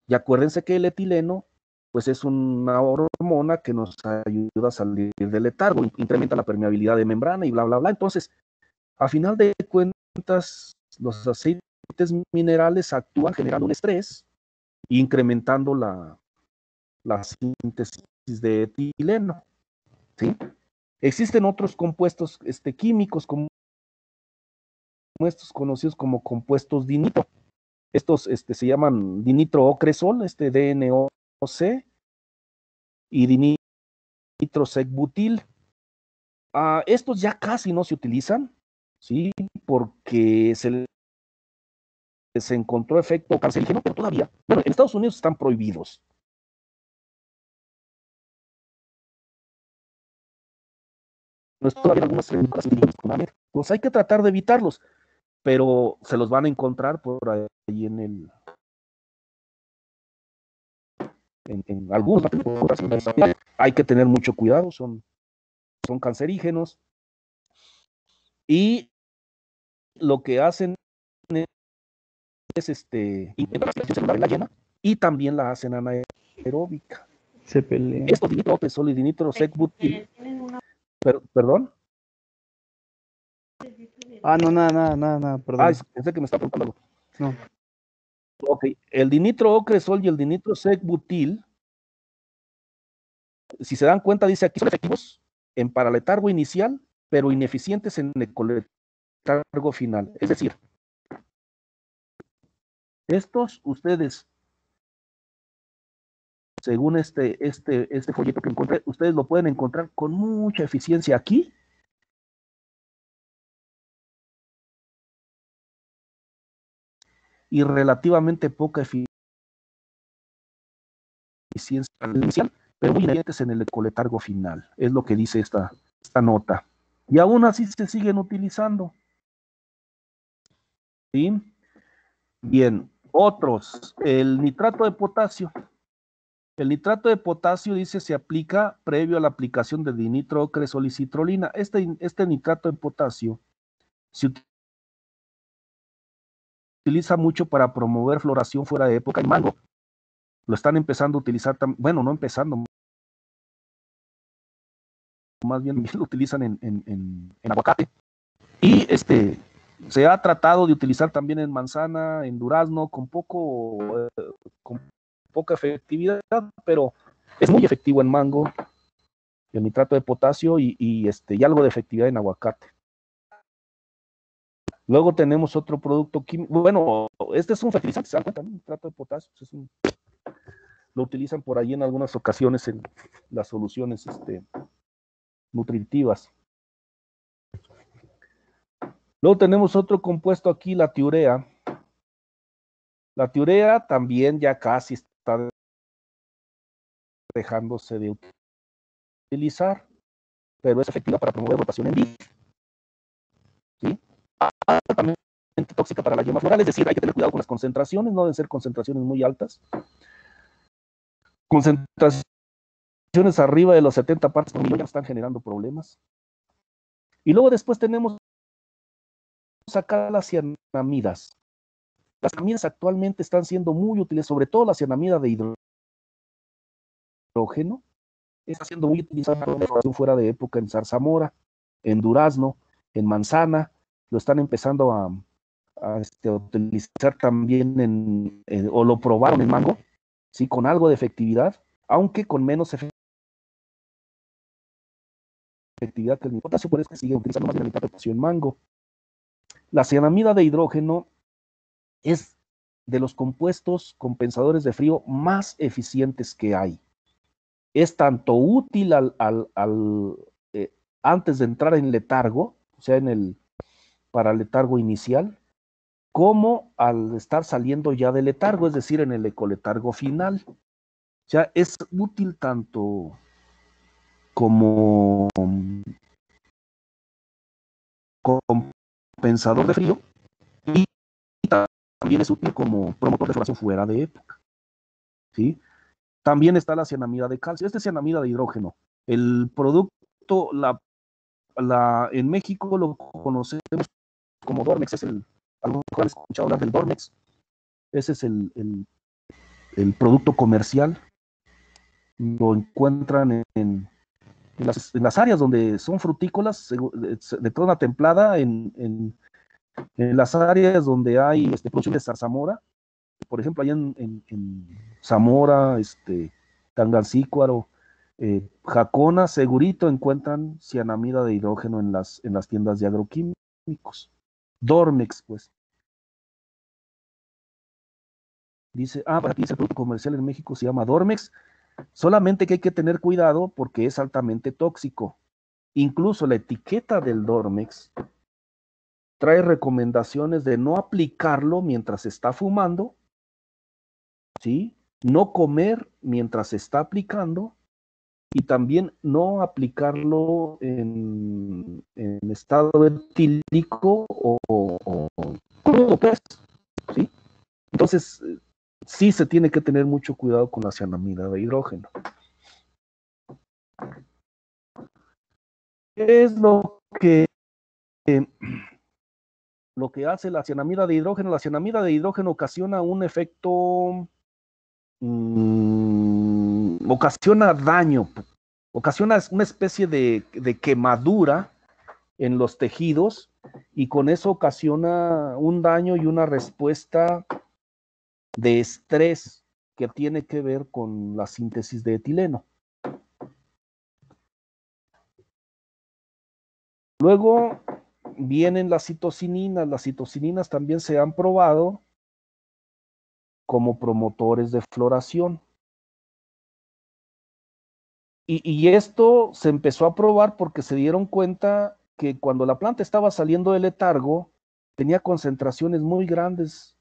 Y acuérdense que el etileno, pues, es una hormona que nos ayuda a salir del letargo, incrementa la permeabilidad de membrana y bla, bla, bla. Entonces, a final de cuentas, los aceites minerales actúan generando un estrés, incrementando la síntesis de etileno, ¿sí? Existen otros compuestos químicos como estos conocidos como compuestos dinito. Estos se llaman dinitroocresol, DNOC, y dinitrosecbutil. Estos ya casi no se utilizan, ¿sí? Porque se encontró efecto cancerígeno, pero todavía, bueno, en Estados Unidos están prohibidos. No es todavía algunas pues hay que tratar de evitarlos, pero se los van a encontrar por ahí en algunos. Hay que tener mucho cuidado, son cancerígenos. Y lo que hacen es celular en la llena, y también la hacen anaeróbica. Se pelean. Estos dinitroocresol y dinitrosecbutil. ¿Perdón? No, nada, perdón. Pensé que me estaba preguntando. No. Ok, el dinitroocresol y el dinitrosecbutil, si se dan cuenta, dice aquí, son efectivos en paraletargo inicial, pero ineficientes en ecoletargo final. Es decir, estos ustedes, según este folleto que encontré, ustedes lo pueden encontrar con mucha eficiencia aquí. Y relativamente poca eficiencia inicial, pero muy eficientes en el ecoletargo final. Es lo que dice esta nota. Y aún así se siguen utilizando. ¿Sí? Bien, otros. El nitrato de potasio. El nitrato de potasio, dice, se aplica previo a la aplicación de dinitroocresol y citrulina. Este nitrato de potasio se utiliza mucho para promover floración fuera de época en mango. Lo están empezando a utilizar, bueno, no empezando, más bien lo utilizan en aguacate. Y se ha tratado de utilizar también en manzana, en durazno, con poca efectividad, pero es muy efectivo en mango, el nitrato de potasio, y algo de efectividad en aguacate. Luego tenemos otro producto químico. Bueno, este es un fertilizante, ¿se dan cuenta? Nitrato de potasio. Lo utilizan por ahí en algunas ocasiones en las soluciones nutritivas. Luego tenemos otro compuesto aquí, la tiurea. La tiurea también ya casi está dejándose de utilizar, pero es efectiva para promover rotación en vid. ¿Sí? Altamente tóxica para la yema floral, es decir, hay que tener cuidado con las concentraciones, no deben ser concentraciones muy altas. Concentraciones arriba de los 70 partes por millón ya están generando problemas. Y luego después tenemos acá las cianamidas. Las cianamidas actualmente están siendo muy útiles, sobre todo la cianamida de hidrógeno, está siendo muy utilizada fuera de época en zarzamora, en durazno, en manzana. Lo están empezando a utilizar también o lo probaron en mango, sí, con algo de efectividad, aunque con menos efectividad que el potasio, por eso que sigue utilizando más de la mitad de potasio en mango. La cianamida de hidrógeno es de los compuestos compensadores de frío más eficientes que hay. Es tanto útil antes de entrar en letargo, o sea, para letargo inicial, como al estar saliendo ya de letargo, es decir, en el ecoletargo final. O sea, es útil tanto como compensador de frío, y también es útil como promotor de floración fuera de época. ¿Sí? También está la cianamida de calcio. Esta es cianamida de hidrógeno. El producto, en México lo conocemos como Dormex. ¿Alguno han escuchado hablar del Dormex? Ese es el producto comercial. Lo encuentran en las áreas donde son frutícolas, de zona templada, en las áreas donde hay producción de zarzamora, por ejemplo, allá en Zamora, Tangancícuaro, Jacona, segurito encuentran cianamida de hidrógeno en las tiendas de agroquímicos. Dormex, pues. Dice, para ti dice el producto comercial en México se llama Dormex, solamente que hay que tener cuidado porque es altamente tóxico. Incluso la etiqueta del Dormex trae recomendaciones de no aplicarlo mientras se está fumando, ¿sí? No comer mientras se está aplicando y también no aplicarlo en estado etílico o crudo, pues, ¿sí? Entonces, sí se tiene que tener mucho cuidado con la cianamida de hidrógeno. ¿Qué es lo que hace la cianamida de hidrógeno? La cianamida de hidrógeno ocasiona un efecto, ocasiona daño, ocasiona una especie de quemadura en los tejidos y con eso ocasiona un daño y una respuesta de estrés que tiene que ver con la síntesis de etileno. Luego vienen las citocininas. Las citocininas también se han probado como promotores de floración. Y esto se empezó a probar porque se dieron cuenta que cuando la planta estaba saliendo del letargo, tenía concentraciones muy grandes,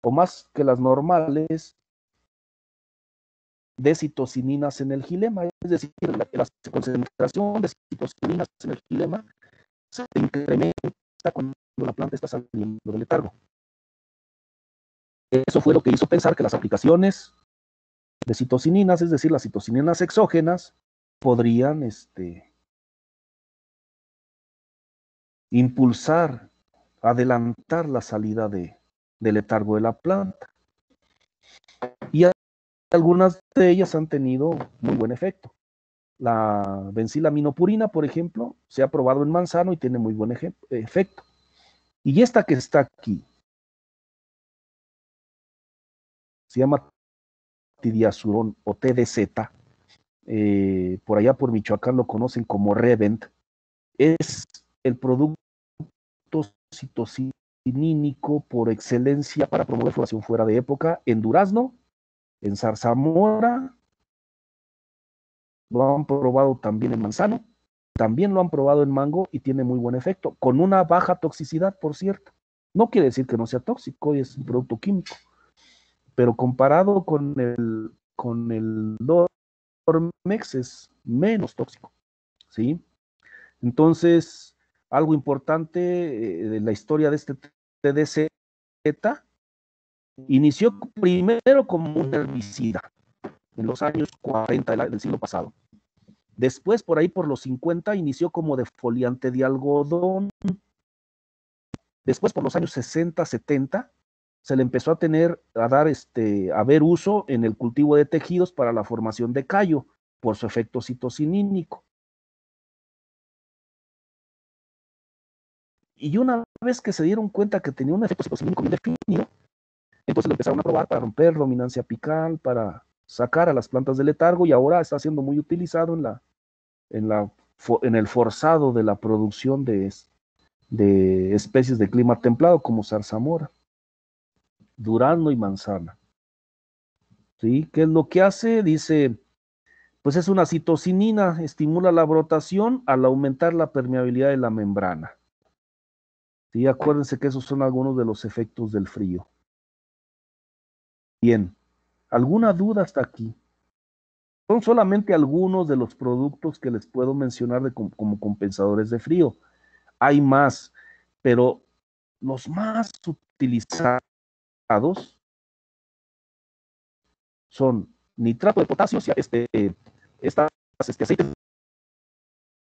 o más que las normales, de citocininas en el xilema. Es decir, la concentración de citocininas en el xilema se incrementa cuando la planta está saliendo del letargo. Eso fue lo que hizo pensar que las aplicaciones de citocininas, es decir, las citocininas exógenas, podrían impulsar, adelantar la salida del letargo de la planta. Y algunas de ellas han tenido muy buen efecto. La benzilaminopurina, por ejemplo, se ha probado en manzano y tiene muy buen efecto. Y esta que está aquí se llama tidiazurón o TDZ. Por allá por Michoacán lo conocen como Revent. Es el producto citocinínico por excelencia para promover floración fuera de época en durazno, en zarzamora, lo han probado también en manzano, también lo han probado en mango y tiene muy buen efecto, con una baja toxicidad, por cierto. No quiere decir que no sea tóxico, es un producto químico, pero comparado con el Dormex es menos tóxico, ¿sí? Entonces, algo importante de la historia de este TDZ, inició primero como un herbicida en los años 40 del siglo pasado. Después, por ahí por los 50, inició como defoliante de algodón. Después, por los años 60, 70, se le empezó a ver uso en el cultivo de tejidos para la formación de callo, por su efecto citocinínico. Y una vez que se dieron cuenta que tenía un efecto citocinínico bien definido, entonces lo empezaron a probar para romper dominancia apical, para sacar a las plantas del letargo, y ahora está siendo muy utilizado en el forzado de la producción de especies de clima templado como zarzamora, durazno y manzana. ¿Sí? ¿Qué es lo que hace? Dice, pues es una citocinina, estimula la brotación al aumentar la permeabilidad de la membrana. ¿Sí? Acuérdense que esos son algunos de los efectos del frío. Bien, ¿alguna duda hasta aquí? Son solamente algunos de los productos que les puedo mencionar como compensadores de frío. Hay más, pero los más utilizados son nitrato de potasio, estas aceites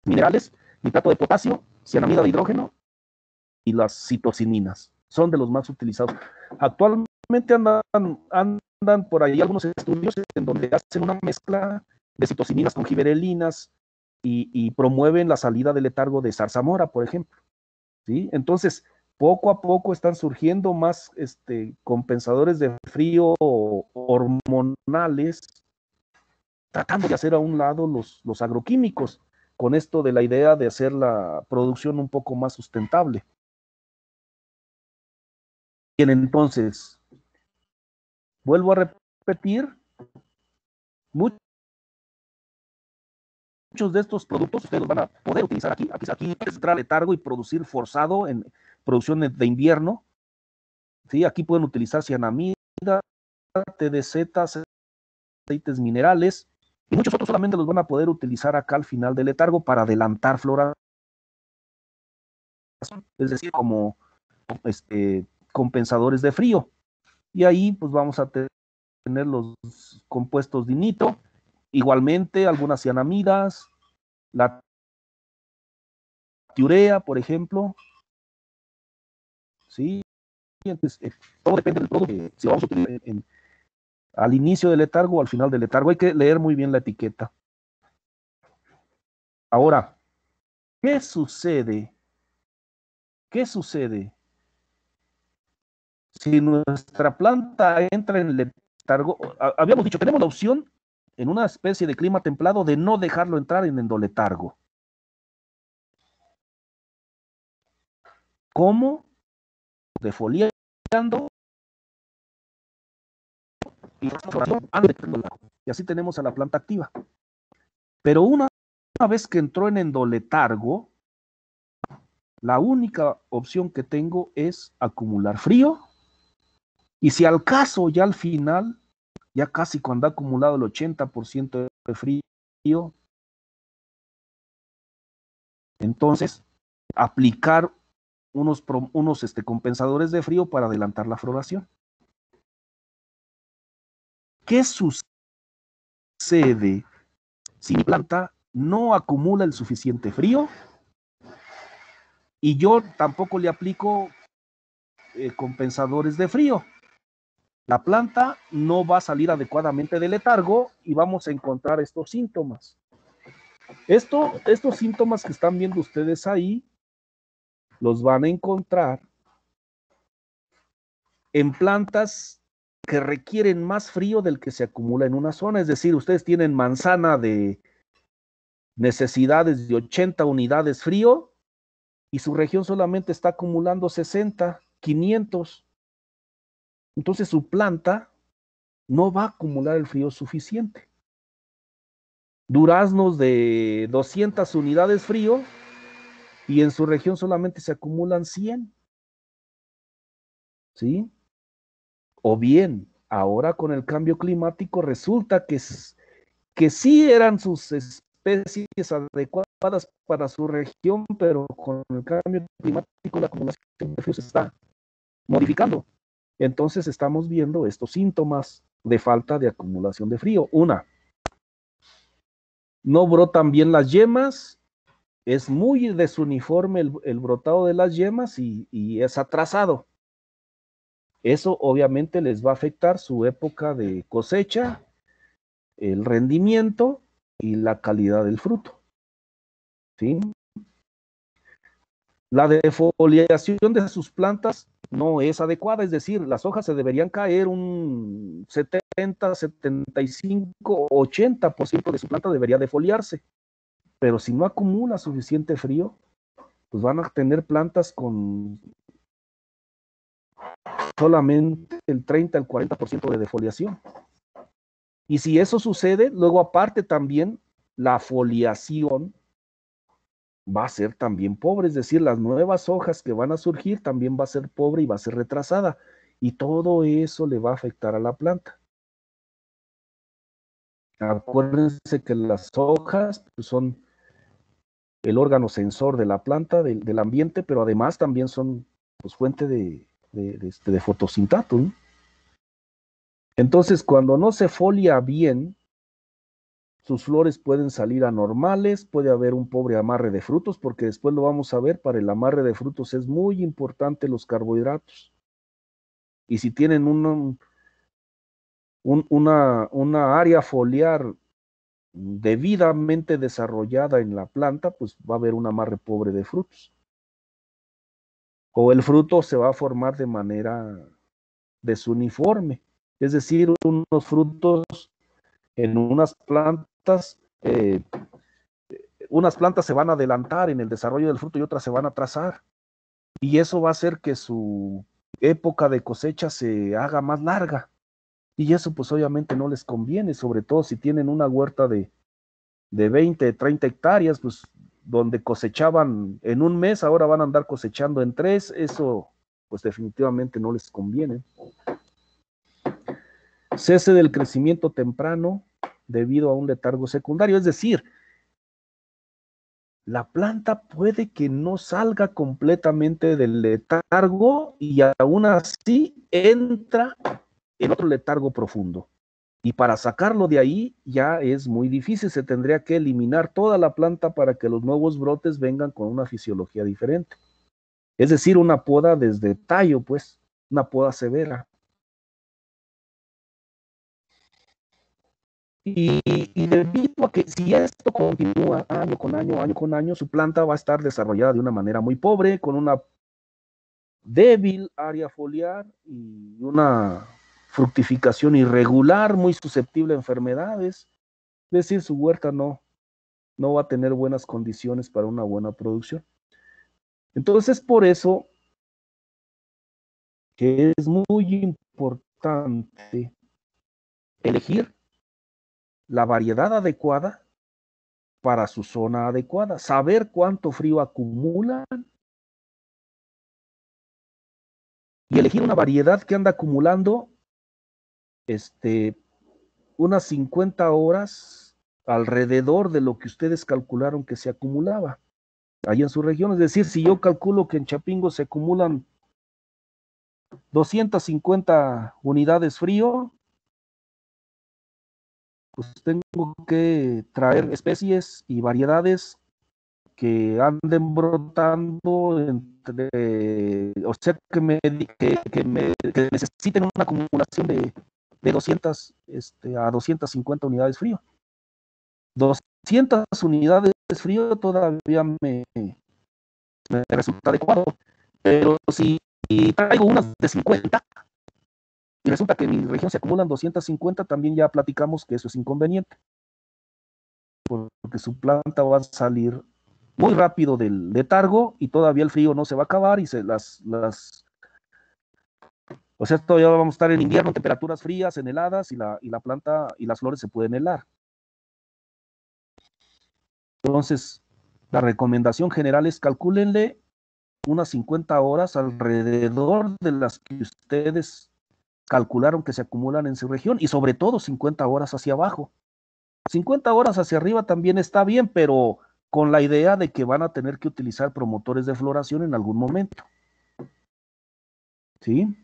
minerales, nitrato de potasio, cianamida de hidrógeno y las citocininas. Son de los más utilizados. Actualmente andan por ahí algunos estudios en donde hacen una mezcla de citocininas con giberelinas y promueven la salida del letargo de zarzamora, por ejemplo. ¿Sí? Entonces, poco a poco están surgiendo más compensadores de frío hormonales, tratando de hacer a un lado los agroquímicos, con esto de la idea de hacer la producción un poco más sustentable. Bien, entonces, Vuelvo a repetir, muchos de estos productos ustedes los van a poder utilizar aquí. Aquí puedes entrar a letargo y producir forzado en producción de invierno. ¿Sí? Aquí pueden utilizar cianamida, TDZ, aceites minerales, y muchos otros solamente los van a poder utilizar acá al final del letargo para adelantar floración, es decir, como compensadores de frío. Y ahí pues vamos a tener los compuestos de nitro, igualmente algunas cianamidas, la tiurea, por ejemplo, ¿sí? Entonces, todo depende del producto, si vamos a utilizar al inicio del letargo o al final del letargo. Hay que leer muy bien la etiqueta. Ahora, ¿qué sucede? ¿Qué sucede si nuestra planta entra en letargo? Habíamos dicho, tenemos la opción en una especie de clima templado de no dejarlo entrar en endoletargo. ¿Cómo? Defoliando y así tenemos a la planta activa. Pero una vez que entró en endoletargo, la única opción que tengo es acumular frío, y si al caso ya al final, ya casi cuando ha acumulado el 80% de frío, entonces aplicar unos compensadores de frío para adelantar la floración. ¿Qué sucede si mi planta no acumula el suficiente frío y yo tampoco le aplico compensadores de frío? La planta no va a salir adecuadamente del letargo y vamos a encontrar estos síntomas. Estos síntomas que están viendo ustedes ahí, los van a encontrar en plantas que requieren más frío del que se acumula en una zona. Es decir, ustedes tienen manzana de necesidades de 80 unidades frío y su región solamente está acumulando 60, 500. Entonces su planta no va a acumular el frío suficiente. Duraznos de 200 unidades frío y en su región solamente se acumulan 100. ¿Sí? O bien, ahora con el cambio climático resulta que sí eran sus especies adecuadas para su región, pero con el cambio climático la acumulación de frío se está modificando. Entonces estamos viendo estos síntomas de falta de acumulación de frío. Una, no brotan bien las yemas, es muy desuniforme el brotado de las yemas y es atrasado. Eso obviamente les va a afectar su época de cosecha, el rendimiento y la calidad del fruto. ¿Sí? La defoliación de sus plantas no es adecuada, es decir, las hojas se deberían caer un 70, 75, 80% de su planta debería defoliarse, pero si no acumula suficiente frío, pues van a tener plantas con solamente el 30, el 40% de defoliación. Y si eso sucede, luego aparte también la foliación va a ser también pobre, es decir, las nuevas hojas que van a surgir también va a ser pobre y va a ser retrasada, y todo eso le va a afectar a la planta. Acuérdense que las hojas pues, son el órgano sensor de la planta, del ambiente, pero además también son pues, fuente de fotosintato, ¿no? Entonces, cuando no se folia bien, sus flores pueden salir anormales, puede haber un pobre amarre de frutos, porque después lo vamos a ver, para el amarre de frutos es muy importante los carbohidratos. Y si tienen una área foliar debidamente desarrollada en la planta, pues va a haber un amarre pobre de frutos. O el fruto se va a formar de manera desuniforme, es decir, unos frutos en unas plantas se van a adelantar en el desarrollo del fruto y otras se van a atrasar. Y eso va a hacer que su época de cosecha se haga más larga. Y eso pues obviamente no les conviene, sobre todo si tienen una huerta de 20, 30 hectáreas, pues donde cosechaban en un mes, ahora van a andar cosechando en 3, eso pues definitivamente no les conviene. Cese del crecimiento temprano debido a un letargo secundario, es decir, la planta puede que no salga completamente del letargo y aún así entra en otro letargo profundo. Y para sacarlo de ahí ya es muy difícil, se tendría que eliminar toda la planta para que los nuevos brotes vengan con una fisiología diferente. Es decir, una poda desde tallo, pues, una poda severa. Y debido a que si esto continúa año con año, su planta va a estar desarrollada de una manera muy pobre, con una débil área foliar y una fructificación irregular, muy susceptible a enfermedades. Es decir, su huerta no va a tener buenas condiciones para una buena producción. Entonces, por eso que es muy importante elegir la variedad adecuada para su zona adecuada, saber cuánto frío acumulan y elegir una variedad que anda acumulando unas 50 horas alrededor de lo que ustedes calcularon que se acumulaba ahí en su región. Es decir, si yo calculo que en Chapingo se acumulan 250 unidades frío, pues tengo que traer especies y variedades que anden brotando o sea, que necesiten una acumulación de 200 a 250 unidades frío. 200 unidades frío todavía me resulta adecuado, pero si traigo unas de 50 y resulta que en mi región se acumulan 250, también ya platicamos que eso es inconveniente, porque su planta va a salir muy rápido del letargo y todavía el frío no se va a acabar y o sea, todavía vamos a estar en invierno, temperaturas frías, en heladas y la planta y las flores se pueden helar. Entonces, la recomendación general es calcúlenle unas 50 horas alrededor de las que ustedes calcularon que se acumulan en su región y sobre todo 50 horas hacia abajo. 50 horas hacia arriba también está bien, pero con la idea de que van a tener que utilizar promotores de floración en algún momento. ¿Sí?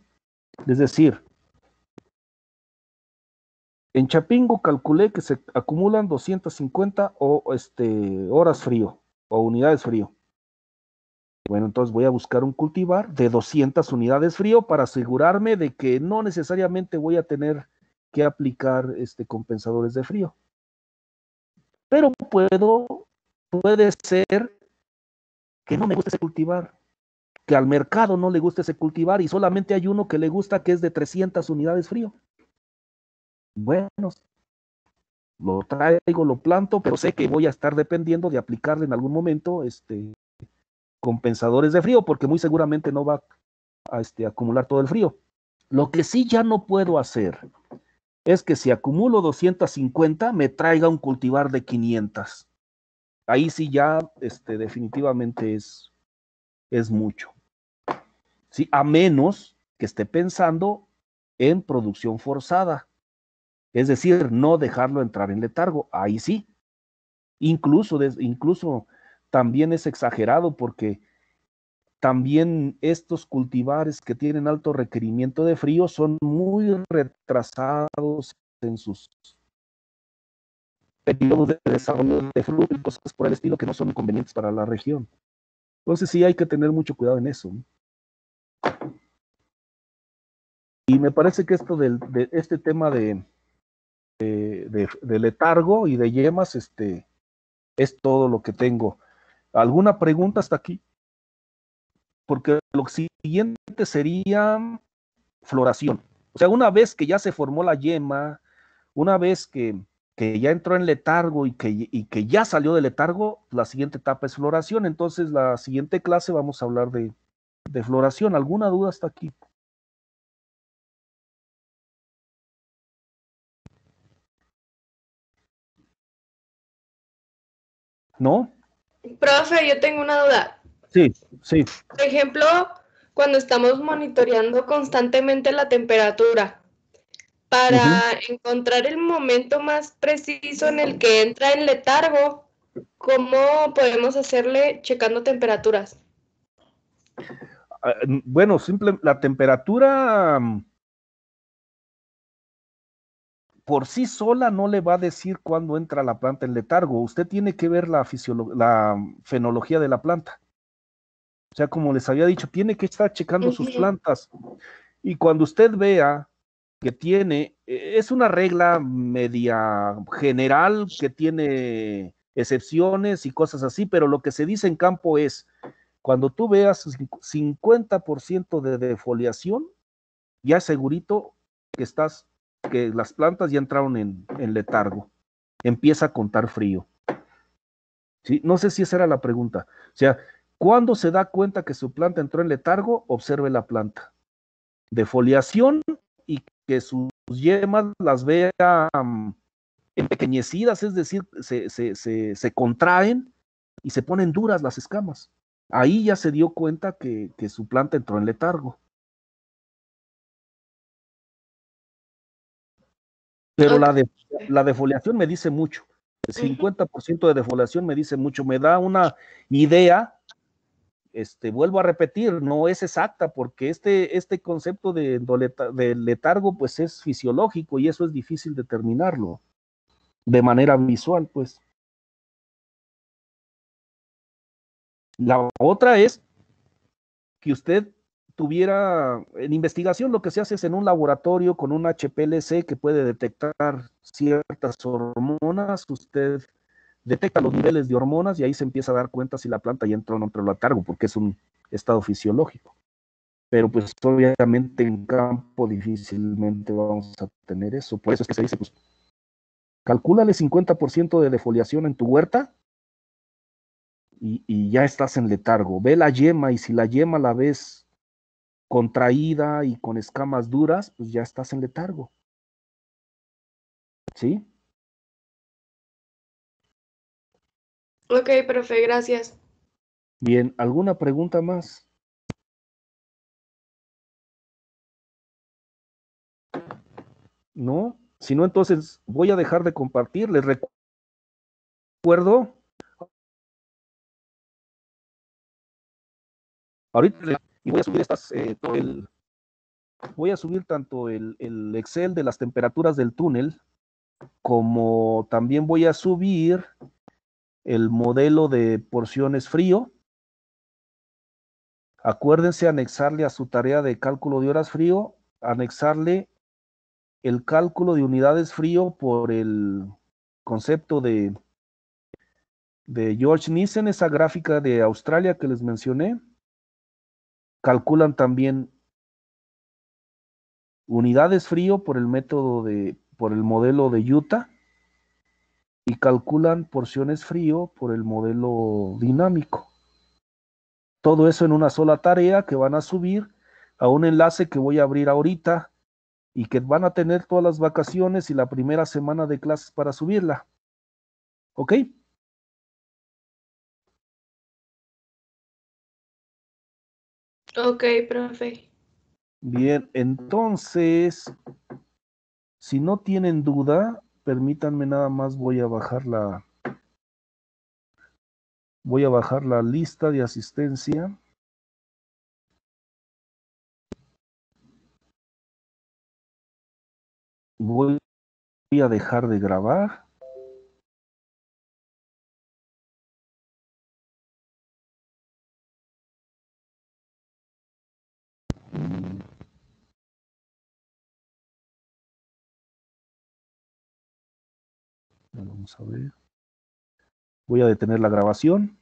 Es decir, en Chapingo calculé que se acumulan 250 horas frío o unidades frío. Bueno, entonces voy a buscar un cultivar de 200 unidades frío para asegurarme de que no necesariamente voy a tener que aplicar compensadores de frío. Pero puede ser que no me guste ese cultivar, que al mercado no le guste ese cultivar y solamente hay uno que le gusta que es de 300 unidades frío. Bueno, lo traigo, lo planto, pero sé que voy a estar dependiendo de aplicarle en algún momento compensadores de frío, porque muy seguramente no va a acumular todo el frío. Lo que sí ya no puedo hacer es que si acumulo 250, me traiga un cultivar de 500. Ahí sí ya definitivamente es mucho. ¿Sí? A menos que esté pensando en producción forzada. Es decir, no dejarlo entrar en letargo. Ahí sí. Incluso también es exagerado porque también estos cultivares que tienen alto requerimiento de frío son muy retrasados en sus periodos de desarrollo de fruto y cosas por el estilo que no son convenientes para la región. Entonces sí hay que tener mucho cuidado en eso. Y me parece que esto de este tema de letargo y de yemas, es todo lo que tengo. ¿Alguna pregunta hasta aquí? Porque lo siguiente sería floración. O sea, una vez que ya se formó la yema, una vez que ya entró en letargo y que ya salió de letargo, la siguiente etapa es floración. Entonces, la siguiente clase vamos a hablar de floración. ¿Alguna duda hasta aquí? ¿no? Profe, yo tengo una duda. Sí, sí. Por ejemplo, cuando estamos monitoreando constantemente la temperatura, para Ujú. encontrar el momento más preciso en el que entra en letargo, ¿cómo podemos hacerle checando temperaturas? Bueno, la temperatura por sí sola no le va a decir cuándo entra la planta en letargo. Usted tiene que ver la fenología de la planta. O sea, como les había dicho, tiene que estar checando sus plantas. Y cuando usted vea que tiene, es una regla media general que tiene excepciones y cosas así, pero lo que se dice en campo es, cuando tú veas 50% de defoliación, ya segurito que las plantas ya entraron en letargo. Empieza a contar frío. ¿Sí? No sé si esa era la pregunta. O sea, ¿cuándo se da cuenta que su planta entró en letargo? Observe la planta. Defoliación y que sus yemas las vea empequeñecidas, es decir, se contraen y se ponen duras las escamas. Ahí ya se dio cuenta que su planta entró en letargo. Pero la defoliación me dice mucho. El 50% de defoliación me dice mucho. Me da una idea. Vuelvo a repetir, no es exacta, porque este concepto de letargo, pues es fisiológico y eso es difícil determinarlo de manera visual, pues. La otra es que usted tuviera, en investigación lo que se hace es en un laboratorio con un HPLC que puede detectar ciertas hormonas, usted detecta los niveles de hormonas y ahí se empieza a dar cuenta si la planta ya entró o no entró en letargo, porque es un estado fisiológico. Pero pues obviamente en campo difícilmente vamos a tener eso. Por eso es que se dice, pues, calcúlale 50% de defoliación en tu huerta y ya estás en letargo. Ve la yema y si la yema la ves contraída y con escamas duras, pues ya estás en letargo. ¿Sí? Ok, profe, gracias. Bien, ¿alguna pregunta más? ¿No? Si no, entonces voy a dejar de compartir. Les recuerdo, ahorita y voy a subir voy a subir tanto el Excel de las temperaturas del túnel, como también voy a subir el modelo de porciones frío. Acuérdense anexarle a su tarea de cálculo de horas frío, anexarle el cálculo de unidades frío por el concepto de George Nissen, esa gráfica de Australia que les mencioné. Calculan también unidades frío por el por el modelo de Utah y calculan porciones frío por el modelo dinámico. Todo eso en una sola tarea que van a subir a un enlace que voy a abrir ahorita y que van a tener todas las vacaciones y la primera semana de clases para subirla. ¿Ok? Ok, profe. Bien, entonces, si no tienen duda, permítanme nada más, voy a bajar la lista de asistencia. Voy a dejar de grabar. Vamos a ver. Voy a detener la grabación.